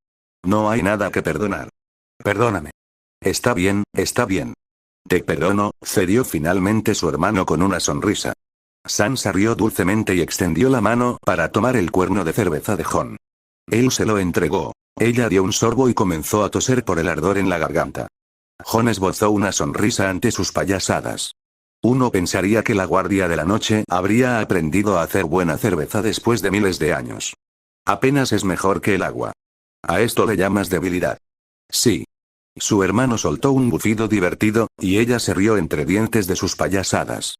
No hay nada que perdonar. Perdóname. Está bien, está bien. Te perdono, cedió finalmente su hermano con una sonrisa. Sansa rió dulcemente y extendió la mano para tomar el cuerno de cerveza de Jon. Él se lo entregó. Ella dio un sorbo y comenzó a toser por el ardor en la garganta. Jon esbozó una sonrisa ante sus payasadas. Uno pensaría que la guardia de la noche habría aprendido a hacer buena cerveza después de miles de años. Apenas es mejor que el agua. ¿A esto le llamas debilidad? Sí. Su hermano soltó un bufido divertido, y ella se rió entre dientes de sus payasadas.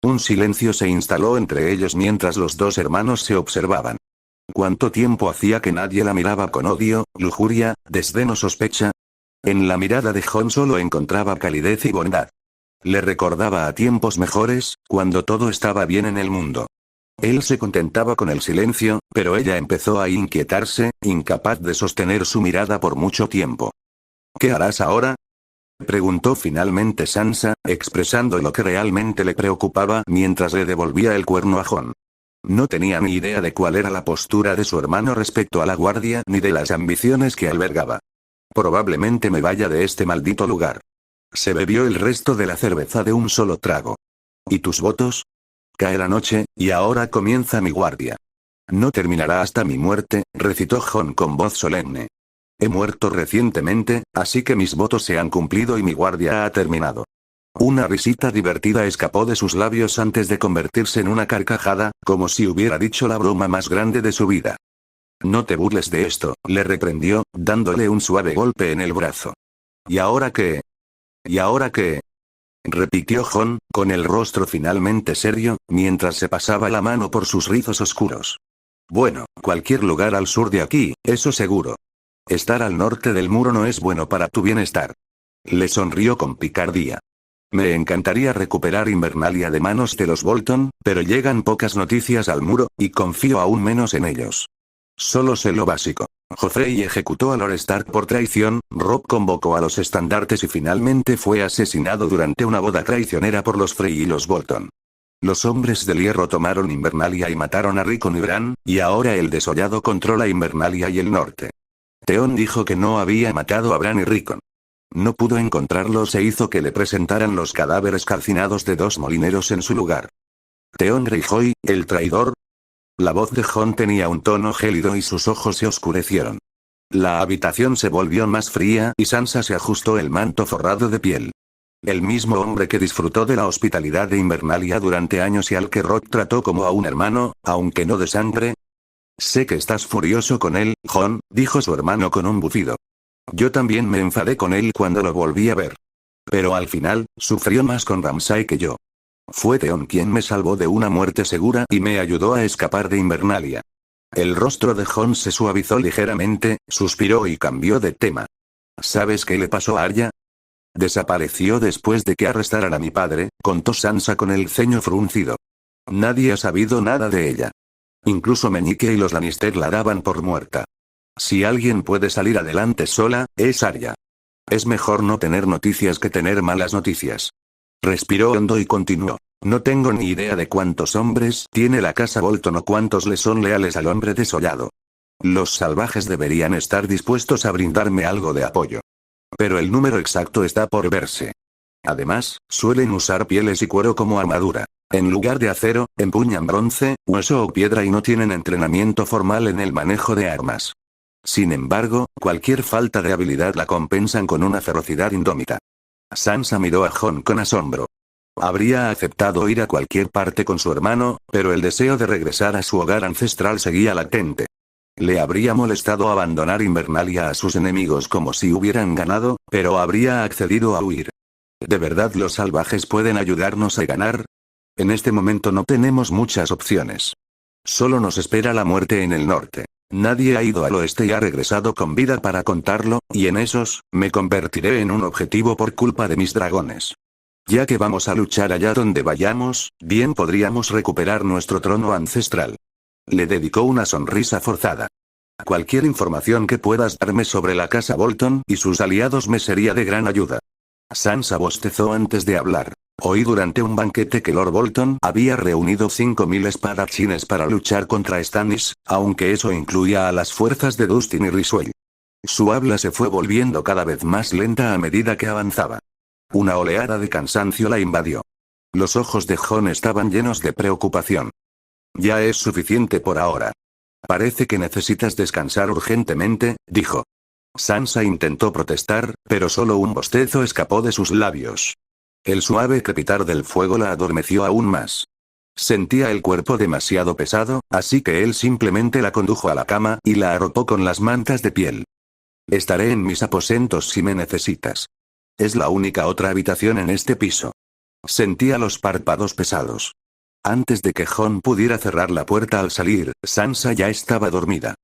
Un silencio se instaló entre ellos mientras los dos hermanos se observaban. ¿Cuánto tiempo hacía que nadie la miraba con odio, lujuria, desdén o sospecha? En la mirada de Jon solo encontraba calidez y bondad. Le recordaba a tiempos mejores, cuando todo estaba bien en el mundo. Él se contentaba con el silencio, pero ella empezó a inquietarse, incapaz de sostener su mirada por mucho tiempo. ¿Qué harás ahora? Preguntó finalmente Sansa, expresando lo que realmente le preocupaba mientras le devolvía el cuerno a Jon. No tenía ni idea de cuál era la postura de su hermano respecto a la guardia ni de las ambiciones que albergaba. Probablemente me vaya de este maldito lugar. Se bebió el resto de la cerveza de un solo trago. ¿Y tus votos? Cae la noche, y ahora comienza mi guardia. No terminará hasta mi muerte, recitó Jon con voz solemne. He muerto recientemente, así que mis votos se han cumplido y mi guardia ha terminado. Una risita divertida escapó de sus labios antes de convertirse en una carcajada, como si hubiera dicho la broma más grande de su vida. No te burles de esto, le reprendió, dándole un suave golpe en el brazo. ¿Y ahora qué? ¿Y ahora qué? Repitió Jon, con el rostro finalmente serio, mientras se pasaba la mano por sus rizos oscuros. Bueno, cualquier lugar al sur de aquí, eso seguro. Estar al norte del muro no es bueno para tu bienestar. Le sonrió con picardía. Me encantaría recuperar Invernalia de manos de los Bolton, pero llegan pocas noticias al muro, y confío aún menos en ellos. Solo sé lo básico. Joffrey ejecutó a Lord Stark por traición, Robb convocó a los estandartes y finalmente fue asesinado durante una boda traicionera por los Frey y los Bolton. Los hombres del hierro tomaron Invernalia y mataron a Rickon y Bran, y ahora el desollado controla Invernalia y el norte. Theon dijo que no había matado a Bran y Rickon. No pudo encontrarlos e hizo que le presentaran los cadáveres calcinados de 2 molineros en su lugar. Theon Greyjoy, el traidor. La voz de Jon tenía un tono gélido y sus ojos se oscurecieron. La habitación se volvió más fría y Sansa se ajustó el manto forrado de piel. El mismo hombre que disfrutó de la hospitalidad de Invernalia durante años y al que Rock trató como a un hermano, aunque no de sangre. Sé que estás furioso con él, Jon, dijo su hermano con un bufido. Yo también me enfadé con él cuando lo volví a ver. Pero al final, sufrió más con Ramsay que yo. Fue Theon quien me salvó de una muerte segura y me ayudó a escapar de Invernalia. El rostro de Jon se suavizó ligeramente, suspiró y cambió de tema. ¿Sabes qué le pasó a Arya? Desapareció después de que arrestaran a mi padre, contó Sansa con el ceño fruncido. Nadie ha sabido nada de ella. Incluso Meñique y los Lannister la daban por muerta. Si alguien puede salir adelante sola, es Arya. Es mejor no tener noticias que tener malas noticias. Respiró hondo y continuó. No tengo ni idea de cuántos hombres tiene la casa Bolton o cuántos le son leales al hombre desollado. Los salvajes deberían estar dispuestos a brindarme algo de apoyo. Pero el número exacto está por verse. Además, suelen usar pieles y cuero como armadura. En lugar de acero, empuñan bronce, hueso o piedra y no tienen entrenamiento formal en el manejo de armas. Sin embargo, cualquier falta de habilidad la compensan con una ferocidad indómita. Sansa miró a Jon con asombro. Habría aceptado ir a cualquier parte con su hermano, pero el deseo de regresar a su hogar ancestral seguía latente. Le habría molestado abandonar Invernalia a sus enemigos como si hubieran ganado, pero habría accedido a huir. ¿De verdad los salvajes pueden ayudarnos a ganar? En este momento no tenemos muchas opciones. Solo nos espera la muerte en el norte. Nadie ha ido al oeste y ha regresado con vida para contarlo, y en esos, me convertiré en un objetivo por culpa de mis dragones. Ya que vamos a luchar allá donde vayamos, bien podríamos recuperar nuestro trono ancestral. Le dedicó una sonrisa forzada. Cualquier información que puedas darme sobre la casa Bolton y sus aliados me sería de gran ayuda. Sansa bostezó antes de hablar. Oí durante un banquete que Lord Bolton había reunido 5000 espadachines para luchar contra Stannis, aunque eso incluía a las fuerzas de Dustin y Ryswell. Su habla se fue volviendo cada vez más lenta a medida que avanzaba. Una oleada de cansancio la invadió. Los ojos de Jon estaban llenos de preocupación. Ya es suficiente por ahora. Parece que necesitas descansar urgentemente, dijo. Sansa intentó protestar, pero solo un bostezo escapó de sus labios. El suave crepitar del fuego la adormeció aún más. Sentía el cuerpo demasiado pesado, así que él simplemente la condujo a la cama y la arropó con las mantas de piel. Estaré en mis aposentos si me necesitas. Es la única otra habitación en este piso. Sentía los párpados pesados. Antes de que Jon pudiera cerrar la puerta al salir, Sansa ya estaba dormida.